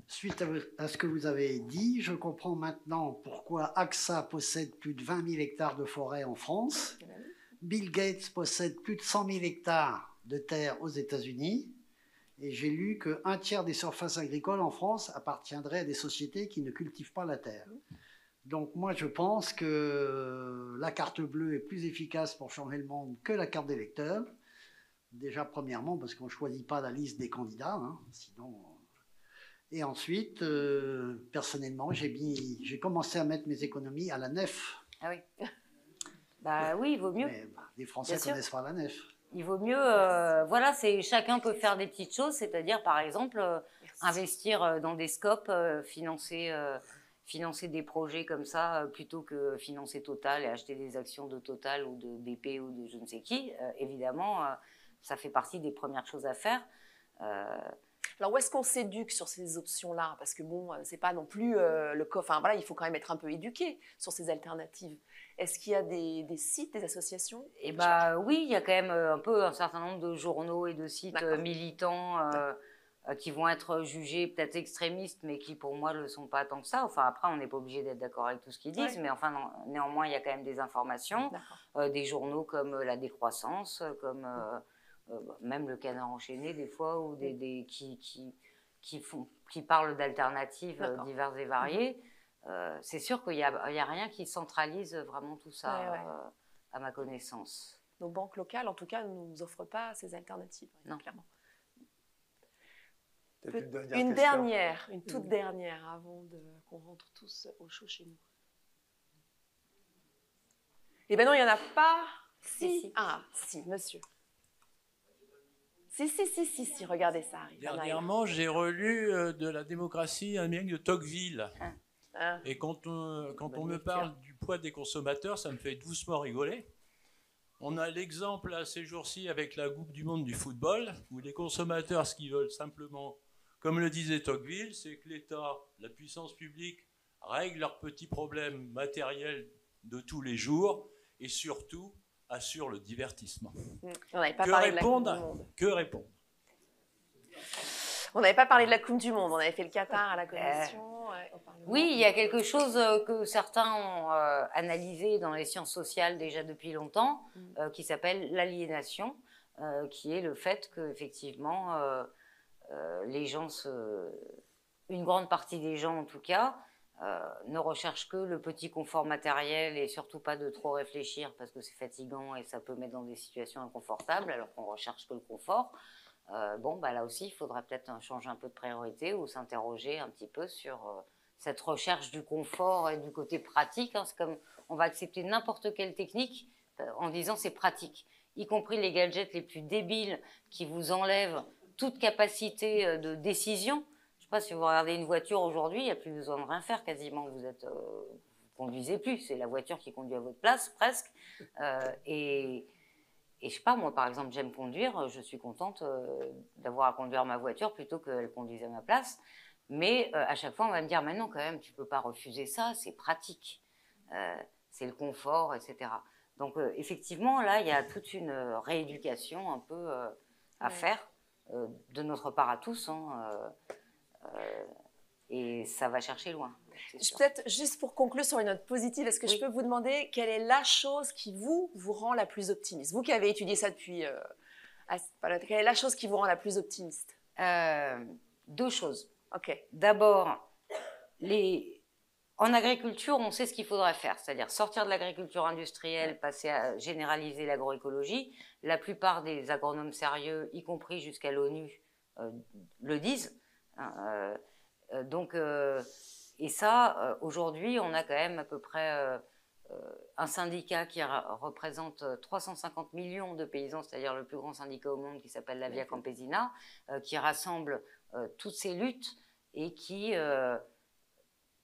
suite à ce que vous avez dit, je comprends maintenant pourquoi AXA possède plus de 20 000 hectares de forêt en France. Bill Gates possède plus de 100 000 hectares de terre aux États-Unis. Et j'ai lu qu'un tiers des surfaces agricoles en France appartiendraient à des sociétés qui ne cultivent pas la terre. Donc moi, je pense que la carte bleue est plus efficace pour changer le monde que la carte d'électeur. Déjà, premièrement, parce qu'on ne choisit pas la liste des candidats, sinon... Et ensuite, personnellement, j'ai commencé à mettre mes économies à la nef. Ah oui. Oui, il vaut mieux. Mais, les Français ne connaissent pas la nef. Il vaut mieux, voilà, chacun peut faire des petites choses, c'est-à-dire par exemple investir dans des scopes, financer des projets comme ça, plutôt que financer Total et acheter des actions de Total ou de BP ou de je ne sais qui, évidemment, ça fait partie des premières choses à faire. Alors, où est-ce qu'on s'éduque sur ces options-là? Parce que bon, c'est pas non plus le coffre. Enfin, voilà, il faut quand même être un peu éduqué sur ces alternatives. Est-ce qu'il y a des sites, des associations? Et oui, il y a quand même un certain nombre de journaux et de sites militants qui vont être jugés peut-être extrémistes, mais qui pour moi ne le sont pas tant que ça. Enfin, après, on n'est pas obligé d'être d'accord avec tout ce qu'ils disent, mais enfin, néanmoins, il y a quand même des informations, des journaux comme La Décroissance, comme même Le Canard enchaîné des fois, ou qui parlent d'alternatives diverses et variées. C'est sûr qu'il n'y a rien qui centralise vraiment tout ça, à ma connaissance. Nos banques locales, en tout cas, ne nous offrent pas ces alternatives, non. Clairement. Une toute dernière, avant qu'on rentre tous au chaud chez nous. Eh bien non, il n'y en a pas. Si. Ah, si, monsieur. Si, regardez ça arrive. Dernièrement, j'ai relu de la démocratie américaine de Tocqueville. Et quand on me parle du poids des consommateurs, ça me fait doucement rigoler. On a l'exemple à ces jours-ci avec la Coupe du Monde du football, où les consommateurs, ce qu'ils veulent simplement, comme le disait Tocqueville, c'est que l'État, la puissance publique, règle leurs petits problèmes matériels de tous les jours et surtout assure le divertissement. On n'avait pas parlé de la Coupe du Monde. Que répondre? On n'avait pas parlé de la Coupe du Monde, on avait fait le Qatar à la commission. Oui, il y a quelque chose que certains ont analysé dans les sciences sociales déjà depuis longtemps, qui s'appelle l'aliénation, qui est le fait qu'effectivement, une grande partie des gens en tout cas, ne recherchent que le petit confort matériel et surtout pas de trop réfléchir parce que c'est fatigant et ça peut mettre dans des situations inconfortables alors qu'on recherche que le confort. Là aussi, il faudrait peut-être changer un peu de priorité ou s'interroger un petit peu sur cette recherche du confort et du côté pratique. C'est comme on va accepter n'importe quelle technique en disant c'est pratique, y compris les gadgets les plus débiles qui vous enlèvent toute capacité de décision. Je ne sais pas si vous regardez une voiture aujourd'hui, il n'y a plus besoin de rien faire quasiment. Vous conduisez plus, c'est la voiture qui conduit à votre place presque. Et je sais pas, moi par exemple, j'aime conduire, je suis contente d'avoir à conduire ma voiture plutôt qu'elle conduise à ma place. Mais à chaque fois, on va me dire, mais non, quand même, tu ne peux pas refuser ça, c'est pratique, c'est le confort, etc. Donc effectivement, là, il y a toute une rééducation un peu à faire de notre part à tous. Et ça va chercher loin. Peut-être juste pour conclure sur une note positive, est-ce que je peux vous demander quelle est la chose qui vous rend la plus optimiste? Vous qui avez étudié ça depuis... quelle est la chose qui vous rend la plus optimiste? Deux choses. Ok. D'abord, en agriculture, on sait ce qu'il faudrait faire, c'est-à-dire sortir de l'agriculture industrielle, passer à généraliser l'agroécologie. La plupart des agronomes sérieux, y compris jusqu'à l'ONU, le disent. Et ça, aujourd'hui, on a quand même à peu près un syndicat qui représente 350 millions de paysans, c'est-à-dire le plus grand syndicat au monde qui s'appelle la Via Campesina, qui rassemble toutes ces luttes et qui,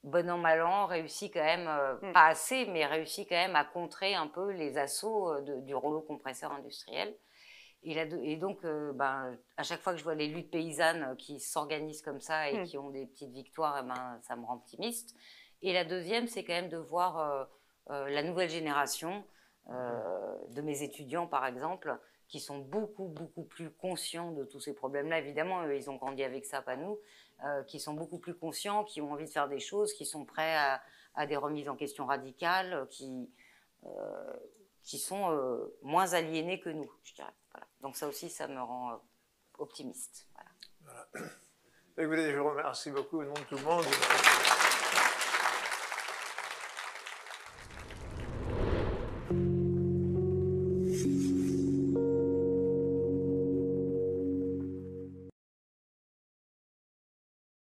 bon an, mal an, réussit quand même, pas assez, mais réussit quand même à contrer un peu les assauts du rouleau compresseur industriel. Et donc, à chaque fois que je vois les luttes paysannes qui s'organisent comme ça et qui ont des petites victoires, ça me rend optimiste. Et la deuxième, c'est quand même de voir la nouvelle génération de mes étudiants, par exemple, qui sont beaucoup, beaucoup plus conscients de tous ces problèmes-là. Évidemment, eux, ils ont grandi avec ça, pas nous, qui sont beaucoup plus conscients, qui ont envie de faire des choses, qui sont prêts à des remises en question radicales, qui sont moins aliénés que nous, je dirais. Voilà. Donc ça aussi, ça me rend optimiste. Voilà. Écoutez, je vous remercie beaucoup au nom de tout le monde.